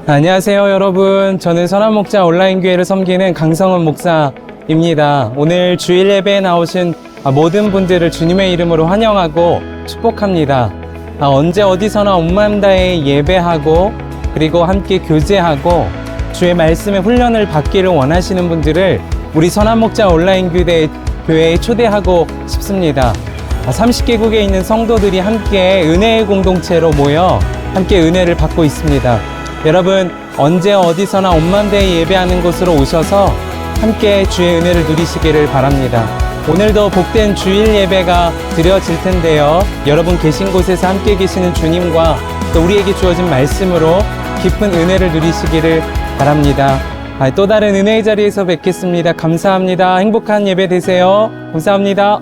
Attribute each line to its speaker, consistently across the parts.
Speaker 1: 안녕하세요, 여러분. 저는 선한목자 온라인교회를 섬기는 강성훈 목사입니다. 오늘 주일 예배에 나오신 모든 분들을 주님의 이름으로 환영하고 축복합니다. 언제 어디서나 온 마음 다해 예배하고 그리고 함께 교제하고 주의 말씀의 훈련을 받기를 원하시는 분들을 우리 선한목자 온라인교회에 초대하고 싶습니다. 30개국에 있는 성도들이 함께 은혜의 공동체로 모여 함께 은혜를 받고 있습니다. 여러분, 언제 어디서나 온 마음 다해 예배하는 곳으로 오셔서 함께 주의 은혜를 누리시기를 바랍니다. 오늘도 복된 주일 예배가 드려질 텐데요. 여러분 계신 곳에서 함께 계시는 주님과 또 우리에게 주어진 말씀으로 깊은 은혜를 누리시기를 바랍니다. 또 다른 은혜의 자리에서 뵙겠습니다. 감사합니다. 행복한 예배 되세요. 감사합니다.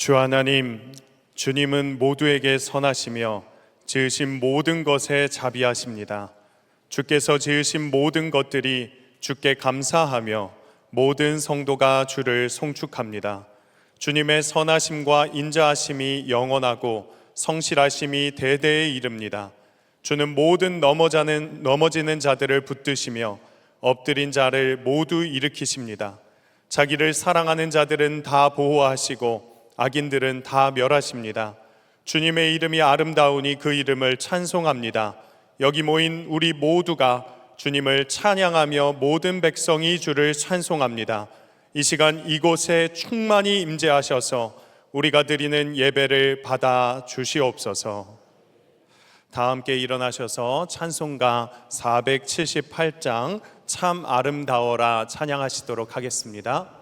Speaker 2: 주 하나님, 주님은 모두에게 선하시며 지으신 모든 것에 자비하십니다. 주께서 지으신 모든 것들이 주께 감사하며 모든 성도가 주를 송축합니다. 주님의 선하심과 인자하심이 영원하고 성실하심이 대대에 이릅니다. 주는 모든 넘어지는 자들을 붙드시며 엎드린 자를 모두 일으키십니다. 자기를 사랑하는 자들은 다 보호하시고 악인들은 다 멸하십니다. 주님의 이름이 아름다우니 그 이름을 찬송합니다. 여기 모인 우리 모두가 주님을 찬양하며 모든 백성이 주를 찬송합니다. 이 시간 이곳에 충만히 임재하셔서 우리가 드리는 예배를 받아 주시옵소서. 다 함께 일어나셔서 찬송가 478장 참 아름다워라 찬양하시도록 하겠습니다.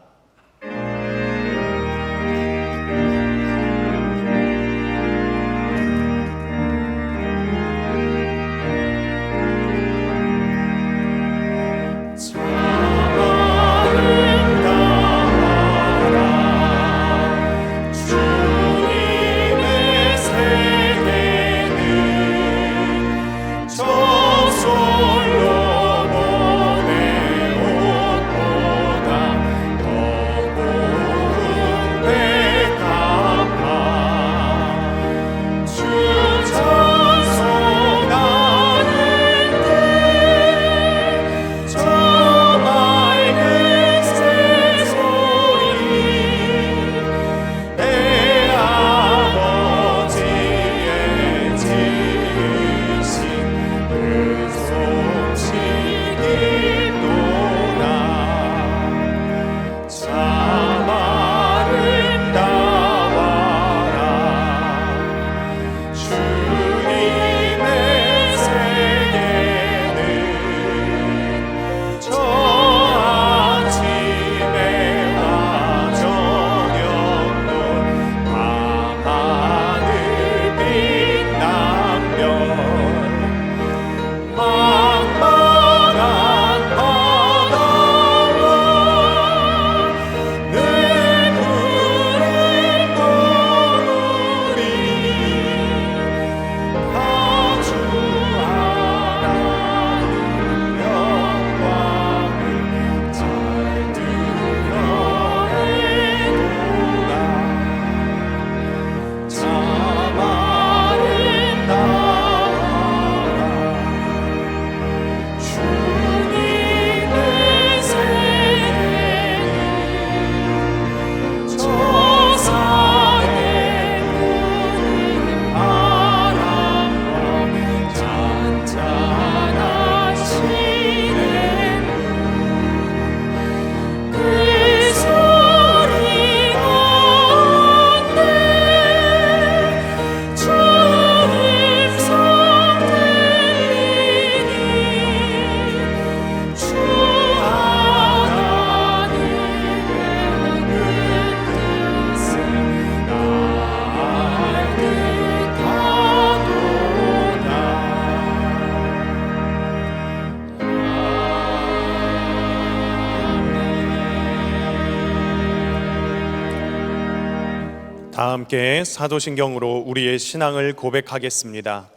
Speaker 2: 다 함께 사도신경으로 우리의 신앙을 고백하겠습니다.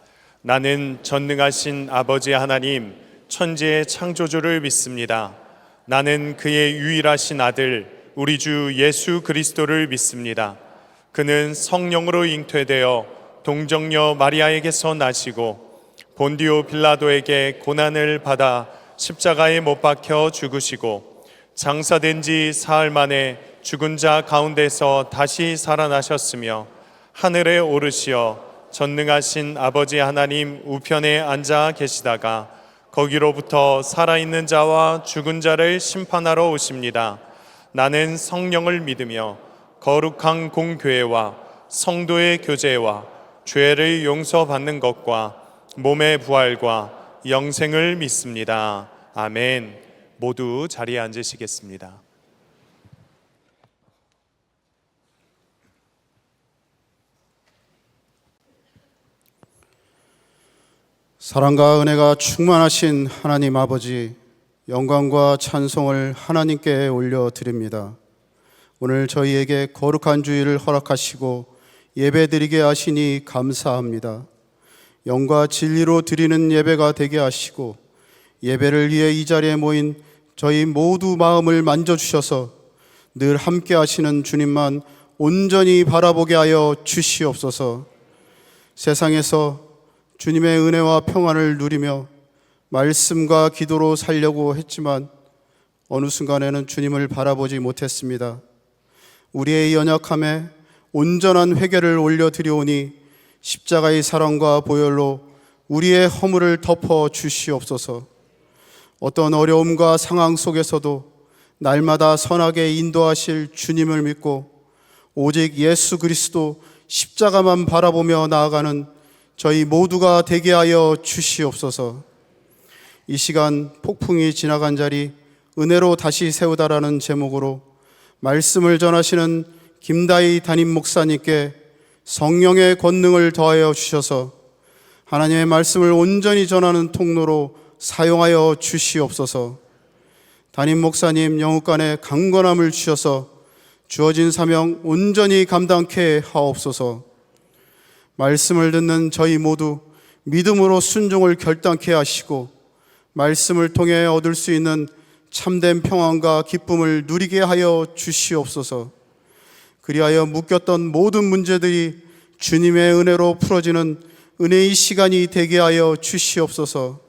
Speaker 2: 나는 전능하신 아버지 하나님, 천지의 창조주를 믿습니다. 나는 그의 유일하신 아들, 우리 주 예수 그리스도를 믿습니다. 그는 성령으로 잉태되어 동정녀 마리아에게서 나시고 본디오 빌라도에게 고난을 받아 십자가에 못 박혀 죽으시고 장사된 지 사흘 만에 죽은 자 가운데서 다시 살아나셨으며 하늘에 오르시어 전능하신 아버지 하나님 우편에 앉아 계시다가 거기로부터 살아있는 자와 죽은 자를 심판하러 오십니다. 나는 성령을 믿으며 거룩한 공교회와 성도의 교제와 죄를 용서받는 것과 몸의 부활과 영생을 믿습니다. 아멘. 모두 자리에 앉으시겠습니다.
Speaker 3: 사랑과 은혜가 충만하신 하나님 아버지, 영광과 찬송을 하나님께 올려드립니다. 오늘 저희에게 거룩한 주일을 허락하시고 예배드리게 하시니 감사합니다. 영과 진리로 드리는 예배가 되게 하시고 예배를 위해 이 자리에 모인 저희 모두 마음을 만져주셔서 늘 함께 하시는 주님만 온전히 바라보게 하여 주시옵소서. 세상에서 주님의 은혜와 평안을 누리며 말씀과 기도로 살려고 했지만 어느 순간에는 주님을 바라보지 못했습니다. 우리의 연약함에 온전한 회개를 올려드리오니 십자가의 사랑과 보혈로 우리의 허물을 덮어 주시옵소서. 어떤 어려움과 상황 속에서도 날마다 선하게 인도하실 주님을 믿고 오직 예수 그리스도 십자가만 바라보며 나아가는 저희 모두가 되게 하여 주시옵소서. 이 시간 폭풍이 지나간 자리 은혜로 다시 세우다라는 제목으로 말씀을 전하시는 김다희 담임 목사님께 성령의 권능을 더하여 주셔서 하나님의 말씀을 온전히 전하는 통로로 사용하여 주시옵소서. 담임 목사님 영육간에 강건함을 주셔서 주어진 사명 온전히 감당케 하옵소서. 말씀을 듣는 저희 모두 믿음으로 순종을 결단케 하시고 말씀을 통해 얻을 수 있는 참된 평안과 기쁨을 누리게 하여 주시옵소서. 그리하여 묶였던 모든 문제들이 주님의 은혜로 풀어지는 은혜의 시간이 되게 하여 주시옵소서.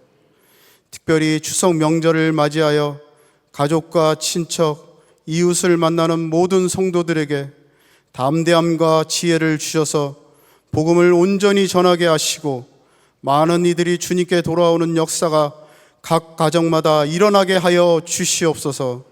Speaker 3: 특별히 추석 명절을 맞이하여 가족과 친척, 이웃을 만나는 모든 성도들에게 담대함과 지혜를 주셔서 복음을 온전히 전하게 하시고 많은 이들이 주님께 돌아오는 역사가 각 가정마다 일어나게 하여 주시옵소서.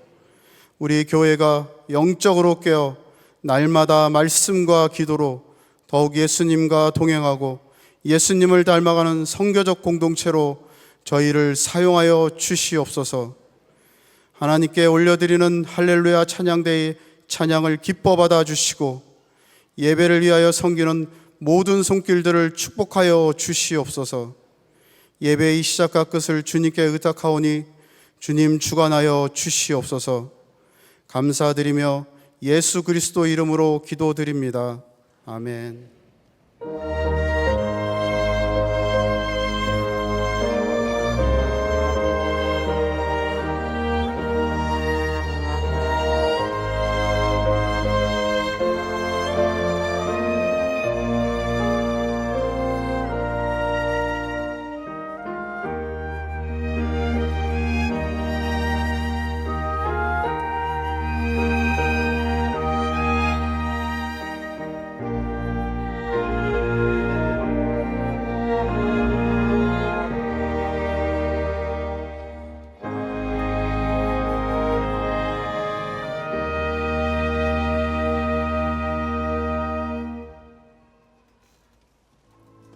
Speaker 3: 우리 교회가 영적으로 깨어 날마다 말씀과 기도로 더욱 예수님과 동행하고 예수님을 닮아가는 성교적 공동체로 저희를 사용하여 주시옵소서. 하나님께 올려드리는 할렐루야 찬양대의 찬양을 기뻐 받아 주시고 예배를 위하여 섬기는 모든 손길들을 축복하여 주시옵소서. 예배의 시작과 끝을 주님께 의탁하오니 주님 주관하여 주시옵소서. 감사드리며 예수 그리스도 이름으로 기도드립니다. 아멘.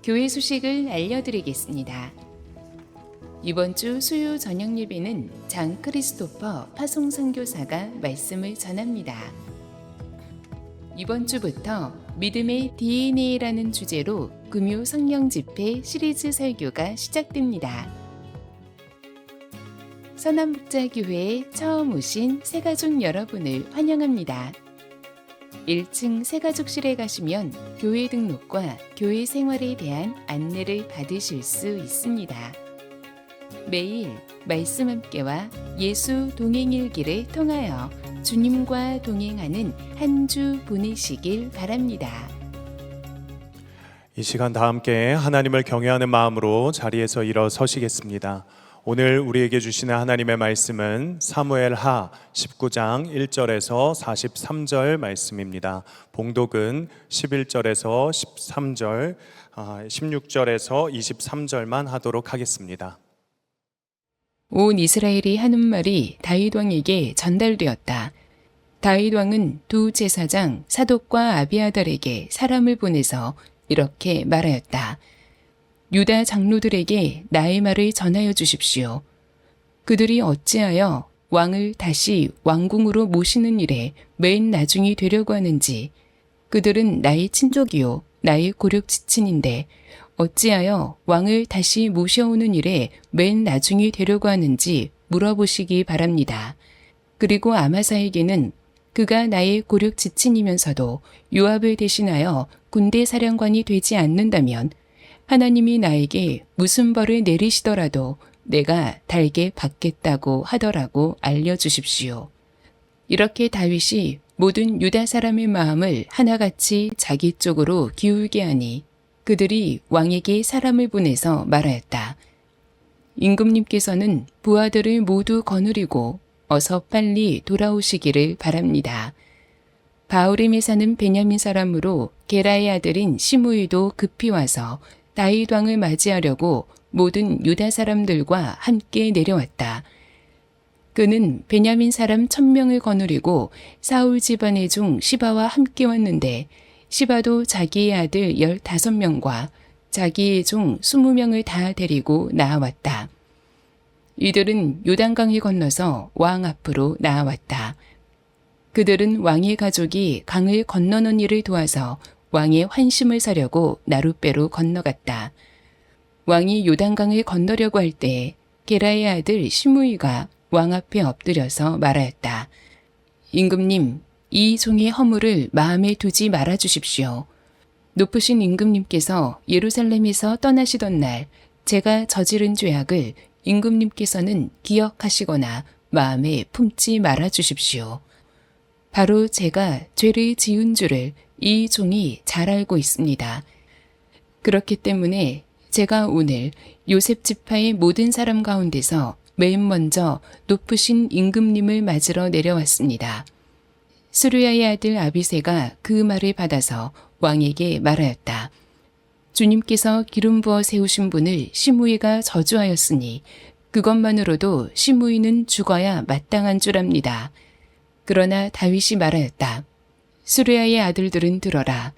Speaker 4: 교회 소식을 알려드리겠습니다. 이번 주 수요 저녁 예배는 장 크리스토퍼 파송 선교사가 말씀을 전합니다. 이번 주부터 믿음의 DNA라는 주제로 금요 성령 집회 시리즈 설교가 시작됩니다. 선한목자교회에 처음 오신 새가족 여러분을 환영합니다. 1층 새가족실에 가시면 교회 등록과 교회 생활에 대한 안내를 받으실 수 있습니다. 매일 말씀 함께와 예수 동행일기를 통하여 주님과 동행하는 한 주 보내시길 바랍니다.
Speaker 2: 이 시간 다 함께 하나님을 경외하는 마음으로 자리에서 일어서시겠습니다. 오늘 우리에게 주시는 하나님의 말씀은 사무엘하 19장 1절에서 43절 말씀입니다. 봉독은 11절에서 13절, 16절에서 23절만 하도록 하겠습니다.
Speaker 4: 온 이스라엘이 하는 말이 다윗 왕에게 전달되었다. 다윗 왕은 두 제사장 사독과 아비아달에게 사람을 보내서 이렇게 말하였다. 유다 장로들에게 나의 말을 전하여 주십시오. 그들이 어찌하여 왕을 다시 왕궁으로 모시는 일에 맨 나중이 되려고 하는지, 그들은 나의 친족이요 나의 고륙 지친인데 어찌하여 왕을 다시 모셔오는 일에 맨 나중이 되려고 하는지 물어보시기 바랍니다. 그리고 아마사에게는 그가 나의 고륙 지친이면서도 요압을 대신하여 군대 사령관이 되지 않는다면 하나님이 나에게 무슨 벌을 내리시더라도 내가 달게 받겠다고 하더라고 알려주십시오. 이렇게 다윗이 모든 유다 사람의 마음을 하나같이 자기 쪽으로 기울게 하니 그들이 왕에게 사람을 보내서 말하였다. 임금님께서는 부하들을 모두 거느리고 어서 빨리 돌아오시기를 바랍니다. 바울임에 사는 베냐민 사람으로 게라의 아들인 시므이도 급히 와서 다윗 왕을 맞이하려고 모든 유다 사람들과 함께 내려왔다. 그는 베냐민 사람 1000명을 거느리고 사울 집안의 중 시바와 함께 왔는데 시바도 자기의 아들 15명과 자기의 종 20명을 다 데리고 나아왔다. 이들은 요단강을 건너서 왕 앞으로 나아왔다. 그들은 왕의 가족이 강을 건너는 일을 도와서 왕의 환심을 사려고 나룻배로 건너갔다. 왕이 요단강을 건너려고 할 때 게라의 아들 시므이가 왕 앞에 엎드려서 말하였다. 임금님, 이 종의 허물을 마음에 두지 말아 주십시오. 높으신 임금님께서 예루살렘에서 떠나시던 날 제가 저지른 죄악을 임금님께서는 기억하시거나 마음에 품지 말아 주십시오. 바로 제가 죄를 지은 줄을 이 종이 잘 알고 있습니다. 그렇기 때문에 제가 오늘 요셉 지파의 모든 사람 가운데서 맨 먼저 높으신 임금님을 맞으러 내려왔습니다. 스루야의 아들 아비새가 그 말을 받아서 왕에게 말하였다. 주님께서 기름 부어 세우신 분을 시므이가 저주하였으니 그것만으로도 시므이는 죽어야 마땅한 줄 압니다. 그러나 다윗이 말하였다. 스루야의 아들들은 들어라.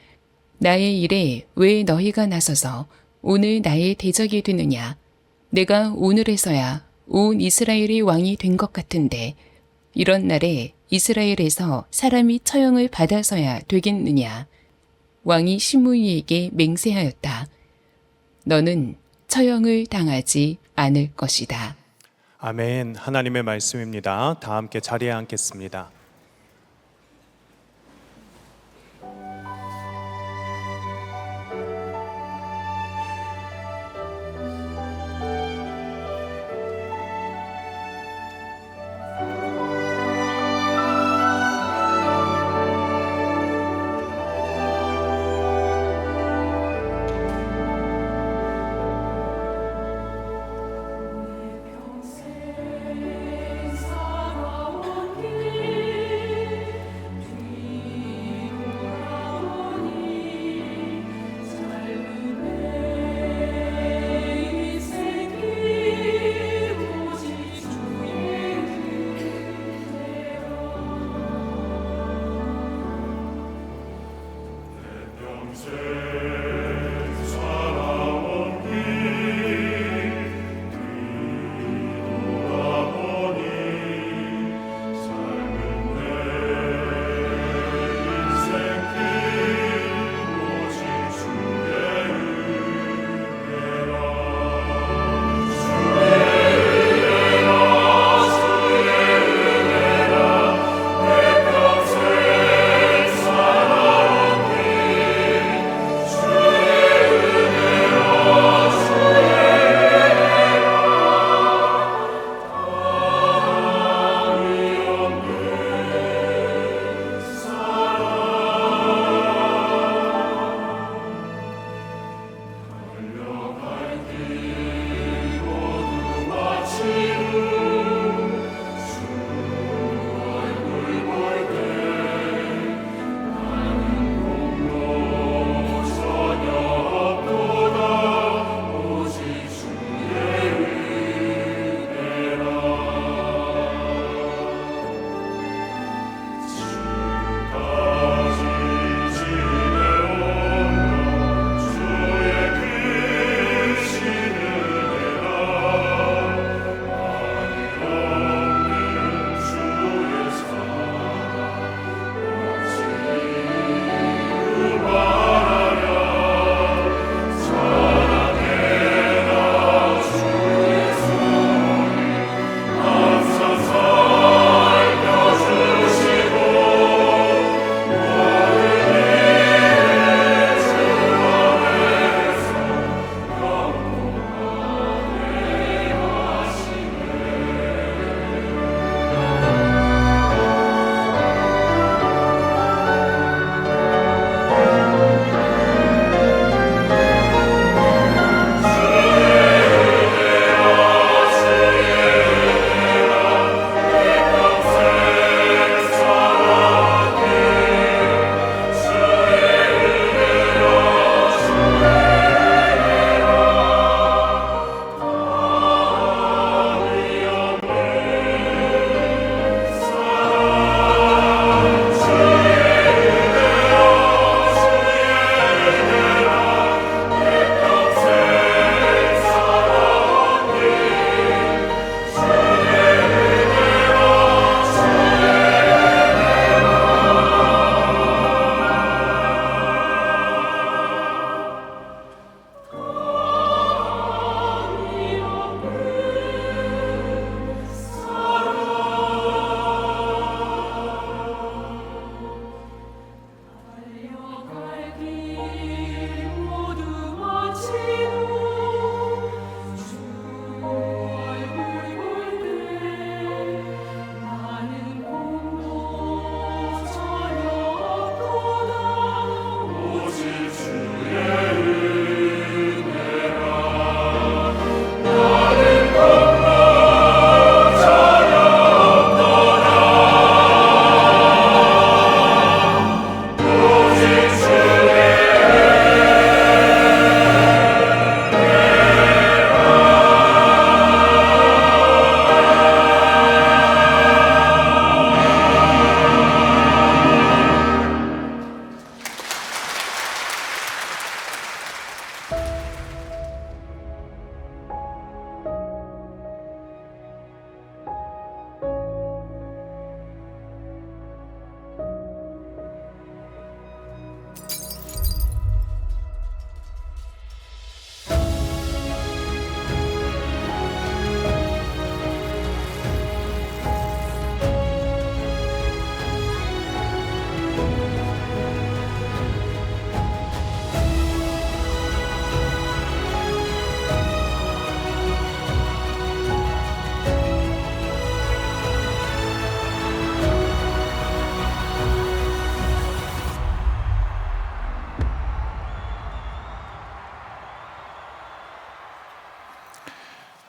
Speaker 4: 나의 일에 왜 너희가 나서서 오늘 나의 대적이 되느냐. 내가 오늘에서야 온 이스라엘의 왕이 된 것 같은데 이런 날에 이스라엘에서 사람이 처형을 받아서야 되겠느냐. 왕이 시므이에게 맹세하였다. 너는 처형을 당하지 않을 것이다.
Speaker 2: 아멘. 하나님의 말씀입니다. 다 함께 자리에 앉겠습니다.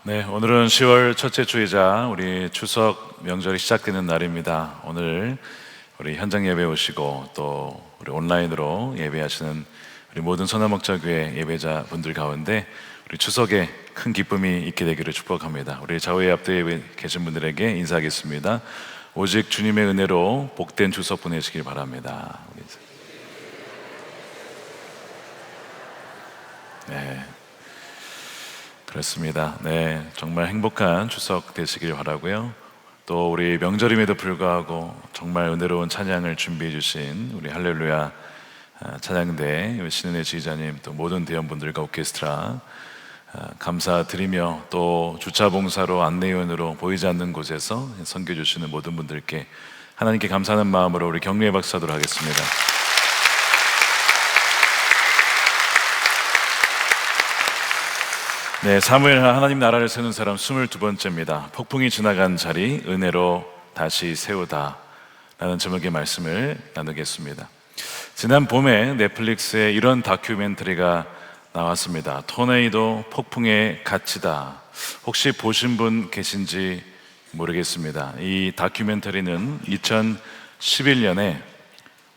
Speaker 5: 네, 오늘은 10월 첫째 주이자 우리 추석 명절이 시작되는 날입니다. 오늘 우리 현장 예배 오시고 또 우리 온라인으로 예배하시는 우리 모든 선화목자교회 예배자 분들 가운데 우리 추석에 큰 기쁨이 있게 되기를 축복합니다. 우리 좌우에 앞뒤에 계신 분들에게 인사하겠습니다. 오직 주님의 은혜로 복된 추석 보내시길 바랍니다. 네. 그렇습니다. 네, 정말 행복한 추석 되시길 바라고요. 또 우리 명절임에도 불구하고 정말 은혜로운 찬양을 준비해 주신 우리 할렐루야 찬양대 신은혜 지휘자님, 또 모든 대원분들과 오케스트라 감사드리며, 또 주차 봉사로 안내위원으로 보이지 않는 곳에서 섬겨 주시는 모든 분들께 하나님께 감사하는 마음으로 우리 격려의 박수하도록 하겠습니다. 네, 사무엘 하나님 나라를 세우는 사람 22번째입니다. 폭풍이 지나간 자리 은혜로 다시 세우다 라는 제목의 말씀을 나누겠습니다. 지난 봄에 넷플릭스에 이런 다큐멘터리가 나왔습니다. 토네이도 폭풍의 가치다. 혹시 보신 분 계신지 모르겠습니다. 이 다큐멘터리는 2011년에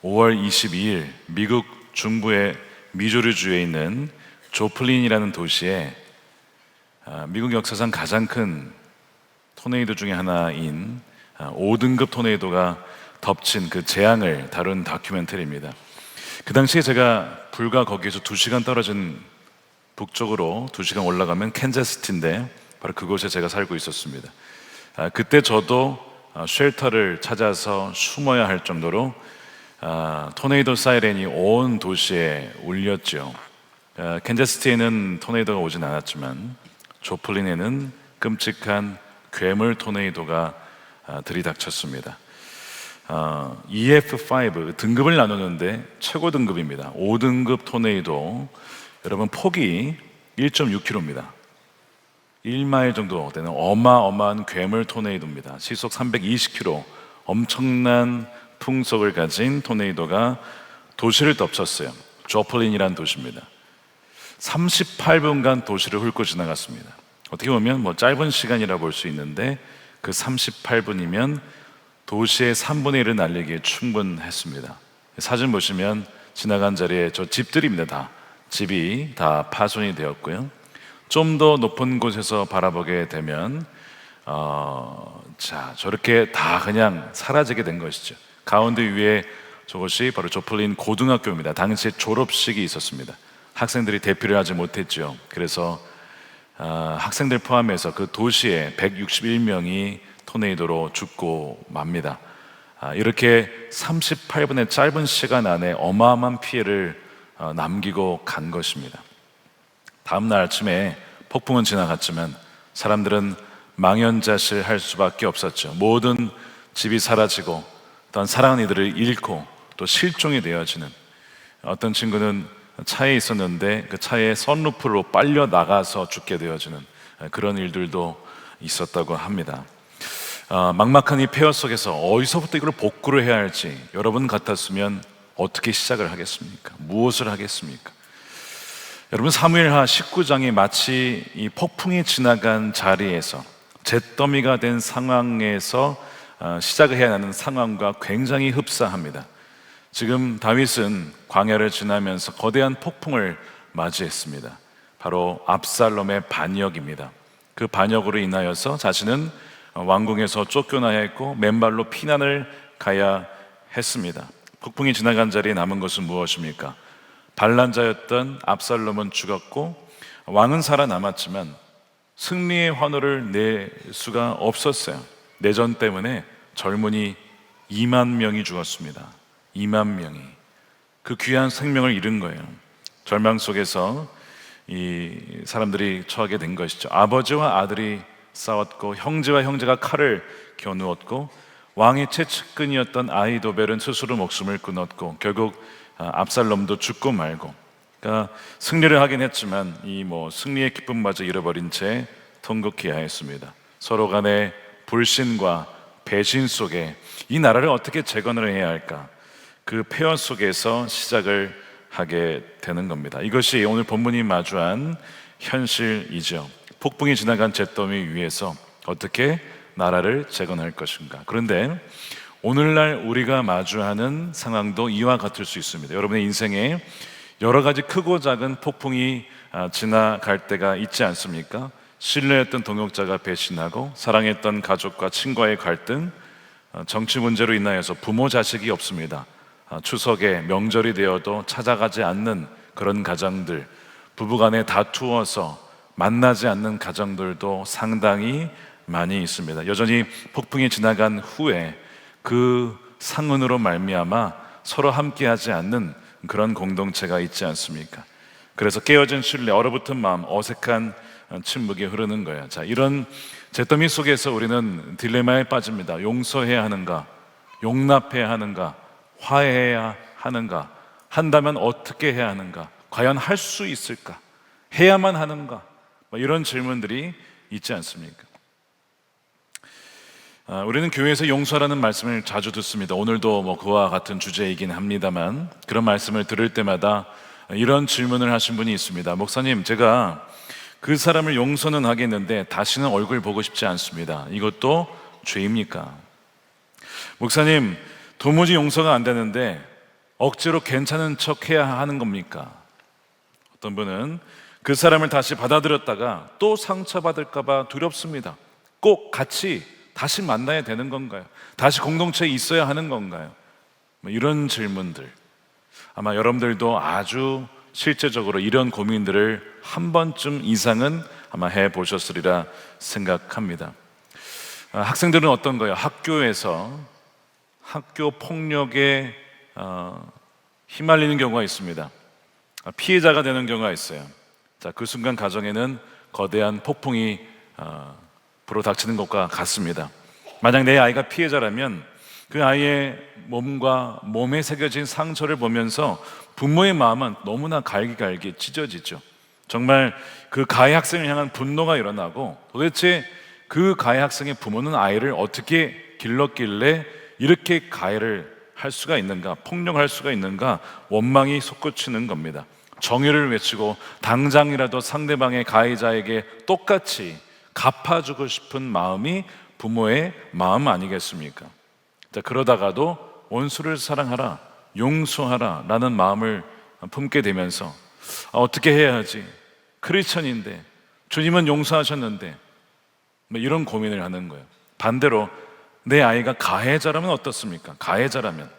Speaker 5: 5월 22일 미국 중부의 미주리주에 있는 조플린이라는 도시에 미국 역사상 가장 큰 토네이도 중에 하나인 5등급 토네이도가 덮친 그 재앙을 다룬 다큐멘터리입니다. 그 당시에 제가 불과 거기에서 2시간 떨어진 북쪽으로 2시간 올라가면 캔자스시티인데 바로 그곳에 제가 살고 있었습니다. 그때 저도 쉘터를 찾아서 숨어야 할 정도로 토네이도 사이렌이 온 도시에 울렸죠. 캔자스시티에는 토네이도가 오진 않았지만 조플린에는 끔찍한 괴물 토네이도가 들이닥쳤습니다. EF5 등급을 나누는데 최고 등급입니다. 5등급 토네이도, 여러분 폭이 1.6km입니다. 1마일 정도 되는 어마어마한 괴물 토네이도입니다. 시속 320km, 엄청난 풍속을 가진 토네이도가 도시를 덮쳤어요. 조플린이라는 도시입니다. 38분간 도시를 훑고 지나갔습니다. 어떻게 보면 짧은 시간이라 볼 수 있는데 그 38분이면 도시의 3분의 1을 날리기에 충분했습니다. 사진 보시면 지나간 자리에 저 집들입니다. 다 집이 다 파손이 되었고요. 좀 더 높은 곳에서 바라보게 되면 저렇게 다 그냥 사라지게 된 것이죠. 가운데 위에 저것이 바로 조플린 고등학교입니다. 당시에 졸업식이 있었습니다. 학생들이 대피를 하지 못했죠. 그래서 학생들 포함해서 그 도시에 161명이 토네이도로 죽고 맙니다. 이렇게 38분의 짧은 시간 안에 어마어마한 피해를 남기고 간 것입니다. 다음 날 아침에 폭풍은 지나갔지만 사람들은 망연자실할 수밖에 없었죠. 모든 집이 사라지고 또한 사랑하는 이들을 잃고 또 실종이 되어지는, 어떤 친구는 차에 있었는데 그 차의 선루프로 빨려 나가서 죽게 되어지는 그런 일들도 있었다고 합니다. 막막한 이 폐허 속에서 어디서부터 이걸 복구를 해야 할지, 여러분 같았으면 어떻게 시작을 하겠습니까? 무엇을 하겠습니까? 여러분, 사무엘하 19장이 마치 이 폭풍이 지나간 자리에서 잿더미가 된 상황에서 시작을 해야 하는 상황과 굉장히 흡사합니다. 지금 다윗은 광야를 지나면서 거대한 폭풍을 맞이했습니다. 바로 압살롬의 반역입니다. 그 반역으로 인하여서 자신은 왕궁에서 쫓겨나야 했고 맨발로 피난을 가야 했습니다. 폭풍이 지나간 자리에 남은 것은 무엇입니까? 반란자였던 압살롬은 죽었고 왕은 살아남았지만 승리의 환호를 낼 수가 없었어요. 내전 때문에 젊은이 2만 명이 죽었습니다. 2만 명이 그 귀한 생명을 잃은 거예요. 절망 속에서 이 사람들이 처하게 된 것이죠. 아버지와 아들이 싸웠고 형제와 형제가 칼을 겨누었고 왕의 최측근이었던 아히도벨은 스스로 목숨을 끊었고 결국 압살롬도 죽고 말고, 그러니까 승리를 하긴 했지만 이 승리의 기쁨마저 잃어버린 채 통곡해야 했습니다. 서로 간의 불신과 배신 속에 이 나라를 어떻게 재건을 해야 할까, 그 폐허 속에서 시작을 하게 되는 겁니다. 이것이 오늘 본문이 마주한 현실이죠. 폭풍이 지나간 잿더미 위에서 어떻게 나라를 재건할 것인가. 그런데 오늘날 우리가 마주하는 상황도 이와 같을 수 있습니다. 여러분의 인생에 여러 가지 크고 작은 폭풍이 지나갈 때가 있지 않습니까? 신뢰했던 동역자가 배신하고 사랑했던 가족과 친구와의 갈등, 정치 문제로 인하여서 부모 자식이 없습니다. 추석에 명절이 되어도 찾아가지 않는 그런 가정들, 부부간에 다투어서 만나지 않는 가정들도 상당히 많이 있습니다. 여전히 폭풍이 지나간 후에 그 상흔으로 말미암아 서로 함께하지 않는 그런 공동체가 있지 않습니까? 그래서 깨어진 신뢰, 얼어붙은 마음, 어색한 침묵이 흐르는 거예요. 자, 이런 잿더미 속에서 우리는 딜레마에 빠집니다. 용서해야 하는가? 용납해야 하는가? 화해해야 하는가? 한다면 어떻게 해야 하는가? 과연 할 수 있을까? 해야만 하는가? 이런 질문들이 있지 않습니까? 우리는 교회에서 용서라는 말씀을 자주 듣습니다. 오늘도 그와 같은 주제이긴 합니다만, 그런 말씀을 들을 때마다 이런 질문을 하신 분이 있습니다. 목사님, 제가 그 사람을 용서는 하겠는데 다시는 얼굴 보고 싶지 않습니다. 이것도 죄입니까? 목사님, 도무지 용서가 안 되는데 억지로 괜찮은 척 해야 하는 겁니까? 어떤 분은 그 사람을 다시 받아들였다가 또 상처받을까 봐 두렵습니다. 꼭 같이 다시 만나야 되는 건가요? 다시 공동체에 있어야 하는 건가요? 이런 질문들, 아마 여러분들도 아주 실제적으로 이런 고민들을 한 번쯤 이상은 아마 해보셨으리라 생각합니다. 학생들은 어떤 거예요? 학교에서 학교 폭력에 휘말리는 경우가 있습니다. 피해자가 되는 경우가 있어요. 자, 그 순간 가정에는 거대한 폭풍이 불어닥치는 것과 같습니다. 만약 내 아이가 피해자라면 그 아이의 몸과 몸에 새겨진 상처를 보면서 부모의 마음은 너무나 갈기갈기 찢어지죠. 정말 그 가해 학생을 향한 분노가 일어나고, 도대체 그 가해 학생의 부모는 아이를 어떻게 길렀길래 이렇게 가해를 할 수가 있는가, 폭력할 수가 있는가, 원망이 솟구치는 겁니다. 정의를 외치고 당장이라도 상대방의 가해자에게 똑같이 갚아주고 싶은 마음이 부모의 마음 아니겠습니까? 자, 그러다가도 원수를 사랑하라, 용서하라 라는 마음을 품게 되면서 어떻게 해야 하지? 크리스천인데, 주님은 용서하셨는데, 이런 고민을 하는 거예요. 반대로 내 아이가 가해자라면 어떻습니까? 가해자라면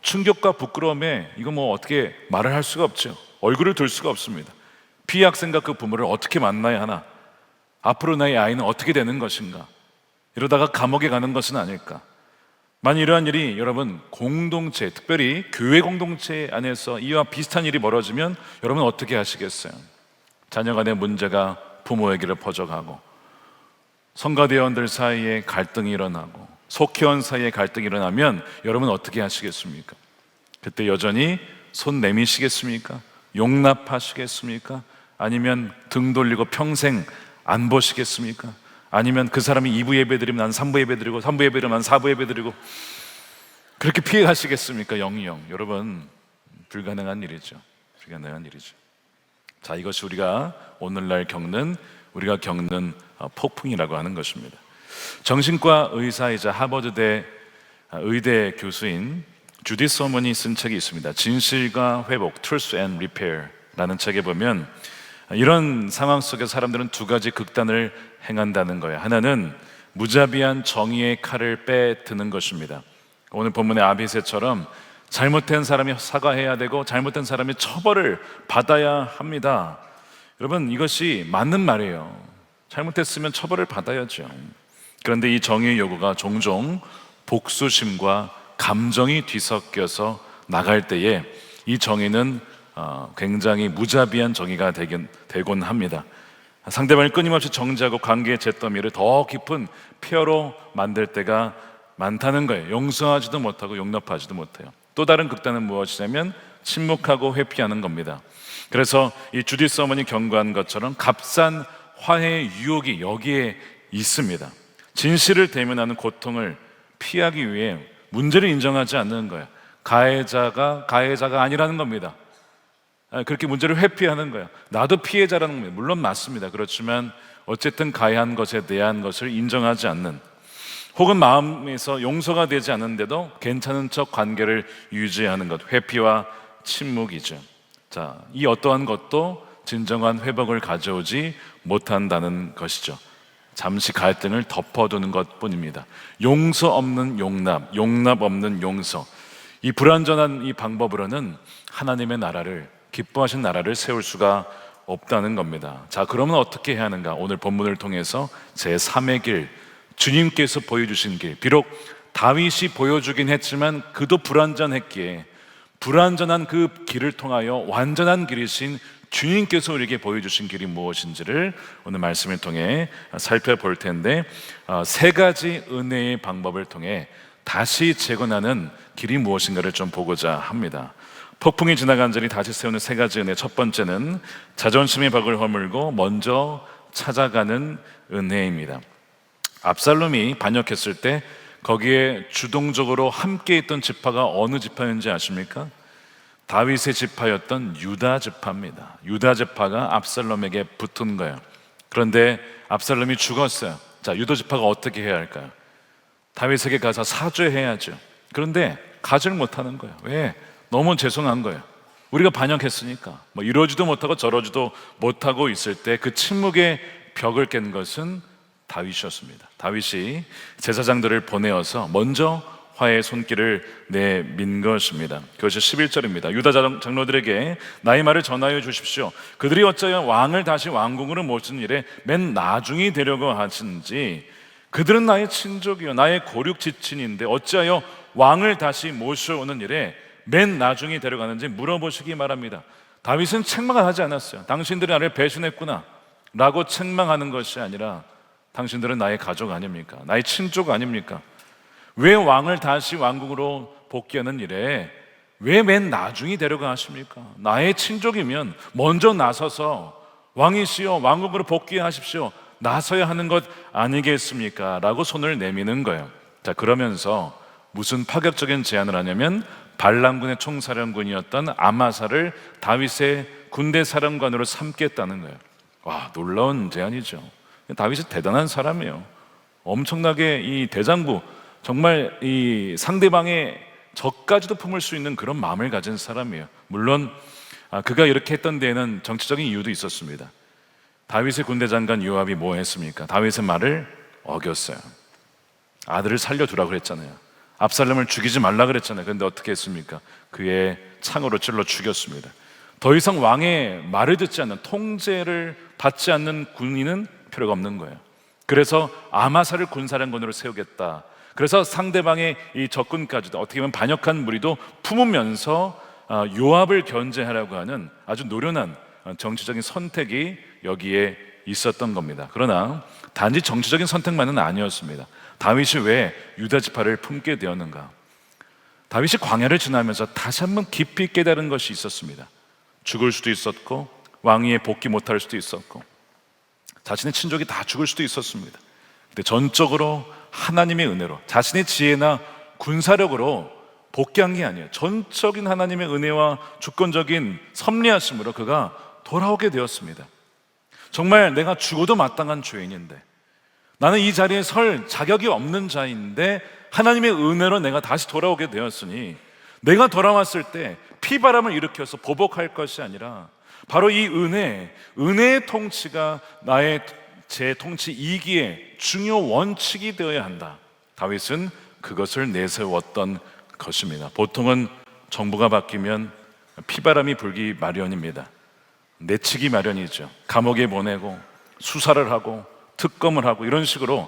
Speaker 5: 충격과 부끄러움에 이거 어떻게 말을 할 수가 없죠. 얼굴을 들 수가 없습니다. 피해 학생과 그 부모를 어떻게 만나야 하나? 앞으로 나의 아이는 어떻게 되는 것인가? 이러다가 감옥에 가는 것은 아닐까? 만약 이러한 일이 여러분 공동체, 특별히 교회 공동체 안에서 이와 비슷한 일이 벌어지면 여러분 어떻게 하시겠어요? 자녀 간의 문제가 부모에게로 퍼져가고, 성가대원들 사이에 갈등이 일어나고, 속회원 사이에 갈등이 일어나면 여러분 어떻게 하시겠습니까? 그때 여전히 손 내미시겠습니까? 용납하시겠습니까? 아니면 등 돌리고 평생 안 보시겠습니까? 아니면 그 사람이 2부 예배 드리면 난 3부 예배 드리고, 3부 예배 드리면 난 4부 예배 드리고, 그렇게 피해 가시겠습니까? 영영. 여러분, 불가능한 일이죠. 불가능한 일이죠. 자, 이것이 오늘날 우리가 겪는 폭풍이라고 하는 것입니다. 정신과 의사이자 하버드대 의대 교수인 주디 서먼이 쓴 책이 있습니다. 진실과 회복, Truth and Repair라는 책에 보면 이런 상황 속에 사람들은 두 가지 극단을 행한다는 거예요. 하나는 무자비한 정의의 칼을 빼드는 것입니다. 오늘 본문의 아비새처럼 잘못된 사람이 사과해야 되고 잘못된 사람이 처벌을 받아야 합니다. 여러분, 이것이 맞는 말이에요. 잘못했으면 처벌을 받아야죠. 그런데 이 정의의 요구가 종종 복수심과 감정이 뒤섞여서 나갈 때에 이 정의는 굉장히 무자비한 정의가 되곤 합니다. 상대방을 끊임없이 정죄하고 관계의 잿더미를 더 깊은 폐허로 만들 때가 많다는 거예요. 용서하지도 못하고 용납하지도 못해요. 또 다른 극단은 무엇이냐면 침묵하고 회피하는 겁니다. 그래서 이 주디 서먼이 경고한 것처럼 값싼 화해의 유혹이 여기에 있습니다. 진실을 대면하는 고통을 피하기 위해 문제를 인정하지 않는 거예요. 가해자가 아니라는 겁니다. 그렇게 문제를 회피하는 거예요. 나도 피해자라는 겁니다. 물론 맞습니다. 그렇지만 어쨌든 가해한 것에 대한 것을 인정하지 않는, 혹은 마음에서 용서가 되지 않는데도 괜찮은 척 관계를 유지하는 것, 회피와 침묵이죠. 자, 이 어떠한 것도 진정한 회복을 가져오지 못한다는 것이죠. 잠시 갈등을 덮어두는 것뿐입니다. 용서 없는 용납, 용납 없는 용서, 이 불완전한 이 방법으로는 하나님의 나라를, 기뻐하신 나라를 세울 수가 없다는 겁니다. 자, 그러면 어떻게 해야 하는가? 오늘 본문을 통해서 제3의 길, 주님께서 보여주신 길, 비록 다윗이 보여주긴 했지만 그도 불완전했기에 불완전한 그 길을 통하여 완전한 길이신 주님께서 우리에게 보여주신 길이 무엇인지를 오늘 말씀을 통해 살펴볼 텐데, 세 가지 은혜의 방법을 통해 다시 재건하는 길이 무엇인가를 좀 보고자 합니다. 폭풍이 지나간 자리 다시 세우는 세 가지 은혜. 첫 번째는 자존심의 벽을 허물고 먼저 찾아가는 은혜입니다. 압살롬이 반역했을 때 거기에 주동적으로 함께 있던 지파가 어느 지파였는지 아십니까? 다윗의 지파였던 유다 지파입니다. 유다 지파가 압살롬에게 붙은 거예요. 그런데 압살롬이 죽었어요. 자, 유다 지파가 어떻게 해야 할까요? 다윗에게 가서 사죄해야죠. 그런데 가지를 못하는 거예요. 왜? 너무 죄송한 거예요. 우리가 반역했으니까 뭐 이러지도 못하고 저러지도 못하고 있을 때 그 침묵의 벽을 깬 것은 다윗이었습니다. 다윗이 제사장들을 보내어서 먼저 화해의 손길을 내민 것입니다. 그것이 11절입니다. 유다 장로들에게 나의 말을 전하여 주십시오. 그들이 어찌하여 왕을 다시 왕궁으로 모시는 일에 맨 나중이 되려고 하시는지, 그들은 나의 친족이요 나의 고륙 지친인데 어찌하여 왕을 다시 모셔오는 일에 맨 나중이 데려가는지 물어보시기 바랍니다. 다윗은 책망을 하지 않았어요. 당신들이 나를 배신했구나 라고 책망하는 것이 아니라, 당신들은 나의 가족 아닙니까? 나의 친족 아닙니까? 왜 왕을 다시 왕국으로 복귀하는 일에 왜 맨 나중이 데려가 하십니까? 나의 친족이면 먼저 나서서 왕이시여 왕국으로 복귀하십시오, 나서야 하는 것 아니겠습니까? 라고 손을 내미는 거예요. 자, 그러면서 무슨 파격적인 제안을 하냐면 발람군의 총사령군이었던 아마사를 다윗의 군대 사령관으로 삼겠다는 거예요. 와, 놀라운 제안이죠. 다윗이 대단한 사람이에요. 엄청나게 이 대장부, 정말 이 상대방의 적까지도 품을 수 있는 그런 마음을 가진 사람이에요. 물론 그가 이렇게 했던 데에는 정치적인 이유도 있었습니다. 다윗의 군대 장관 요압이 뭐 했습니까? 다윗의 말을 어겼어요. 아들을 살려두라고 그랬잖아요. 압살롬을 죽이지 말라 그랬잖아요. 그런데 어떻게 했습니까? 그의 창으로 찔러 죽였습니다. 더 이상 왕의 말을 듣지 않는, 통제를 받지 않는 군인은 필요가 없는 거예요. 그래서 아마사를 군사령관으로 세우겠다. 그래서 상대방의 이 적군까지도, 어떻게 보면 반역한 무리도 품으면서 요압을 견제하려고 하는 아주 노련한 정치적인 선택이 여기에 있었던 겁니다. 그러나 단지 정치적인 선택만은 아니었습니다. 다윗이 왜 유다 지파를 품게 되었는가? 다윗이 광야를 지나면서 다시 한번 깊이 깨달은 것이 있었습니다. 죽을 수도 있었고, 왕위에 복귀 못할 수도 있었고, 자신의 친족이 다 죽을 수도 있었습니다. 근데 전적으로 하나님의 은혜로, 자신의 지혜나 군사력으로 복귀한 게 아니에요. 전적인 하나님의 은혜와 주권적인 섭리하심으로 그가 돌아오게 되었습니다. 정말 내가 죽어도 마땅한 죄인인데, 나는 이 자리에 설 자격이 없는 자인데 하나님의 은혜로 내가 다시 돌아오게 되었으니, 내가 돌아왔을 때 피바람을 일으켜서 보복할 것이 아니라 바로 이 은혜의 통치가 나의 제 통치 2기의 중요 원칙이 되어야 한다. 다윗은 그것을 내세웠던 것입니다. 보통은 정부가 바뀌면 피바람이 불기 마련입니다. 내치기 마련이죠. 감옥에 보내고 수사를 하고 특검을 하고 이런 식으로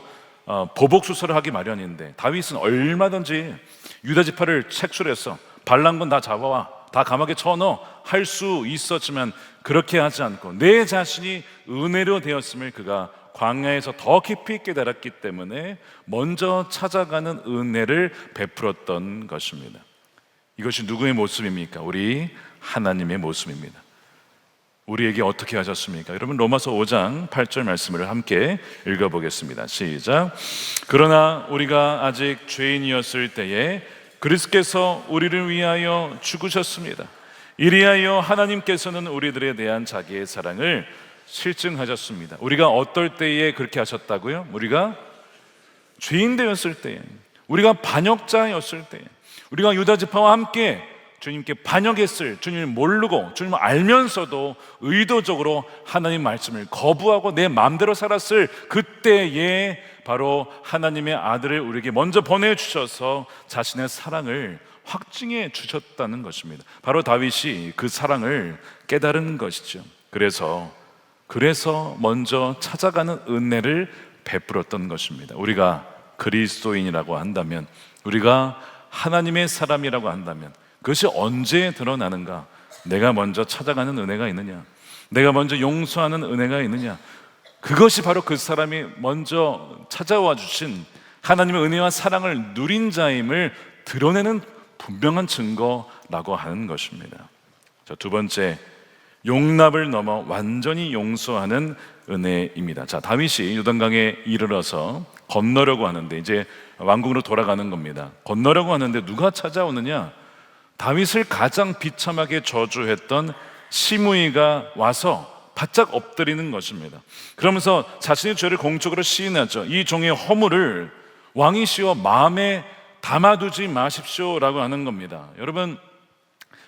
Speaker 5: 보복 수사를 하기 마련인데, 다윗은 얼마든지 유다 지파를 책출해서 반란군 다 잡아와, 다 감옥에 쳐넣어 할 수 있었지만 그렇게 하지 않고 내 자신이 은혜로 되었음을 그가 광야에서 더 깊이 깨달았기 때문에 먼저 찾아가는 은혜를 베풀었던 것입니다. 이것이 누구의 모습입니까? 우리 하나님의 모습입니다. 우리에게 어떻게 하셨습니까? 여러분, 로마서 5장 8절 말씀을 함께 읽어보겠습니다. 시작. 그러나 우리가 아직 죄인이었을 때에 그리스도께서 우리를 위하여 죽으셨습니다. 이리하여 하나님께서는 우리들에 대한 자기의 사랑을 실증하셨습니다. 우리가 어떨 때에 그렇게 하셨다고요? 우리가 죄인 되었을 때, 우리가 반역자였을 때, 우리가 유다 지파와 함께 주님께 반역했을, 주님을 모르고 주님을 알면서도 의도적으로 하나님 말씀을 거부하고 내 마음대로 살았을 그때에 바로 하나님의 아들을 우리에게 먼저 보내주셔서 자신의 사랑을 확증해 주셨다는 것입니다. 바로 다윗이 그 사랑을 깨달은 것이죠. 그래서 먼저 찾아가는 은혜를 베풀었던 것입니다. 우리가 그리스도인이라고 한다면, 우리가 하나님의 사람이라고 한다면 그것이 언제 드러나는가? 내가 먼저 찾아가는 은혜가 있느냐? 내가 먼저 용서하는 은혜가 있느냐? 그것이 바로 그 사람이 먼저 찾아와 주신 하나님의 은혜와 사랑을 누린 자임을 드러내는 분명한 증거라고 하는 것입니다. 자, 두 번째, 용납을 넘어 완전히 용서하는 은혜입니다. 자, 다윗이 요단강에 이르러서 건너려고 하는데, 이제 왕궁으로 돌아가는 겁니다. 건너려고 하는데 누가 찾아오느냐? 다윗을 가장 비참하게 저주했던 시므이가 와서 바짝 엎드리는 것입니다. 그러면서 자신의 죄를 공적으로 시인하죠. 이 종의 허물을 왕이시여 마음에 담아두지 마십시오라고 하는 겁니다. 여러분,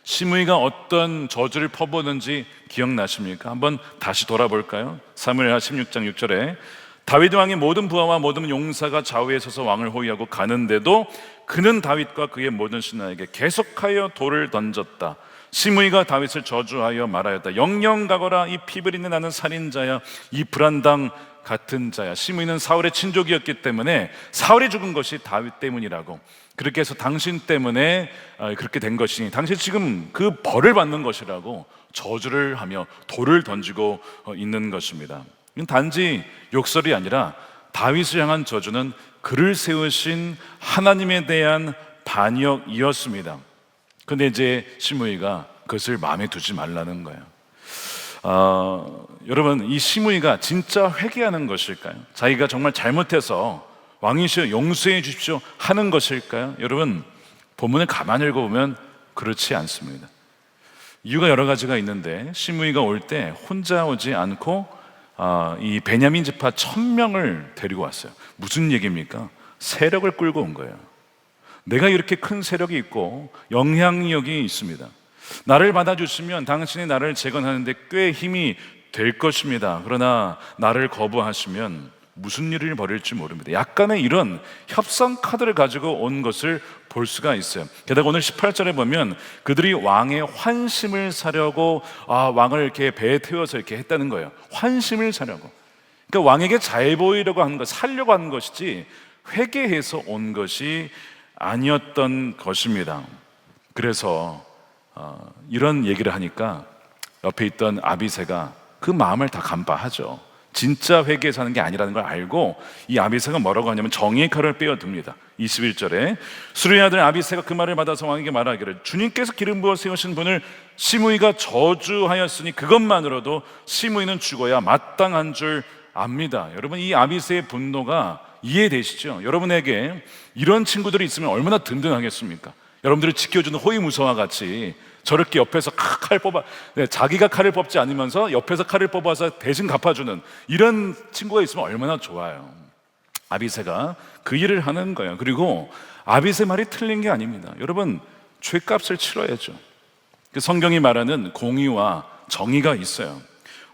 Speaker 5: 시므이가 어떤 저주를 퍼부었는지 기억나십니까? 한번 다시 돌아볼까요? 사무엘하 16장 6절에 다윗 왕의 모든 부하와 모든 용사가 좌우에 서서 왕을 호위하고 가는데도 그는 다윗과 그의 모든 신하에게 계속하여 돌을 던졌다. 시므이가 다윗을 저주하여 말하였다. 영영 가거라, 이 피부리는 나는 살인자야, 이 불안당 같은 자야. 시므이는 사울의 친족이었기 때문에 사울이 죽은 것이 다윗 때문이라고, 그렇게 해서 당신 때문에 그렇게 된 것이니 당신 지금 그 벌을 받는 것이라고 저주를 하며 돌을 던지고 있는 것입니다. 이건 단지 욕설이 아니라 다윗을 향한 저주는 그를 세우신 하나님에 대한 반역이었습니다. 그런데 이제 시므이가 그것을 마음에 두지 말라는 거예요. 여러분, 이 시므이가 진짜 회개하는 것일까요? 자기가 정말 잘못해서 왕이시여 용서해 주십시오 하는 것일까요? 여러분, 본문을 가만히 읽어보면 그렇지 않습니다. 이유가 여러 가지가 있는데, 시므이가 올 때 혼자 오지 않고 이 베냐민 지파 1000명을 데리고 왔어요. 무슨 얘기입니까? 세력을 끌고 온 거예요. 내가 이렇게 큰 세력이 있고 영향력이 있습니다. 나를 받아주시면 당신이 나를 재건하는데 꽤 힘이 될 것입니다. 그러나 나를 거부하시면 무슨 일을 벌일지 모릅니다. 약간의 이런 협상 카드를 가지고 온 것을 볼 수가 있어요. 게다가 오늘 18절에 보면 그들이 왕의 환심을 사려고 왕을 이렇게 배에 태워서 이렇게 했다는 거예요. 환심을 사려고. 그러니까 왕에게 잘 보이려고 하는 것, 살려고 하는 것이지 회개해서 온 것이 아니었던 것입니다. 그래서 이런 얘기를 하니까 옆에 있던 아비새가 그 마음을 다 간파하죠. 진짜 회개해서 하는 게 아니라는 걸 알고 이 아비새가 뭐라고 하냐면 정의의 칼을 빼어듭니다. 21절에 수르의 아들 아비새가 그 말을 받아서 왕에게 말하기를 주님께서 기름 부어 세우신 분을 시므이가 저주하였으니 그것만으로도 시므이는 죽어야 마땅한 줄 압니다. 여러분, 이 아비새의 분노가 이해되시죠? 여러분에게 이런 친구들이 있으면 얼마나 든든하겠습니까? 여러분들을 지켜주는 호위무사와 같이 저렇게 옆에서 칼 뽑아, 자기가 칼을 뽑지 않으면서 옆에서 칼을 뽑아서 대신 갚아주는 이런 친구가 있으면 얼마나 좋아요. 아비새가 그 일을 하는 거예요. 그리고 아비새 말이 틀린 게 아닙니다. 여러분, 죄값을 치러야죠. 성경이 말하는 공의와 정의가 있어요.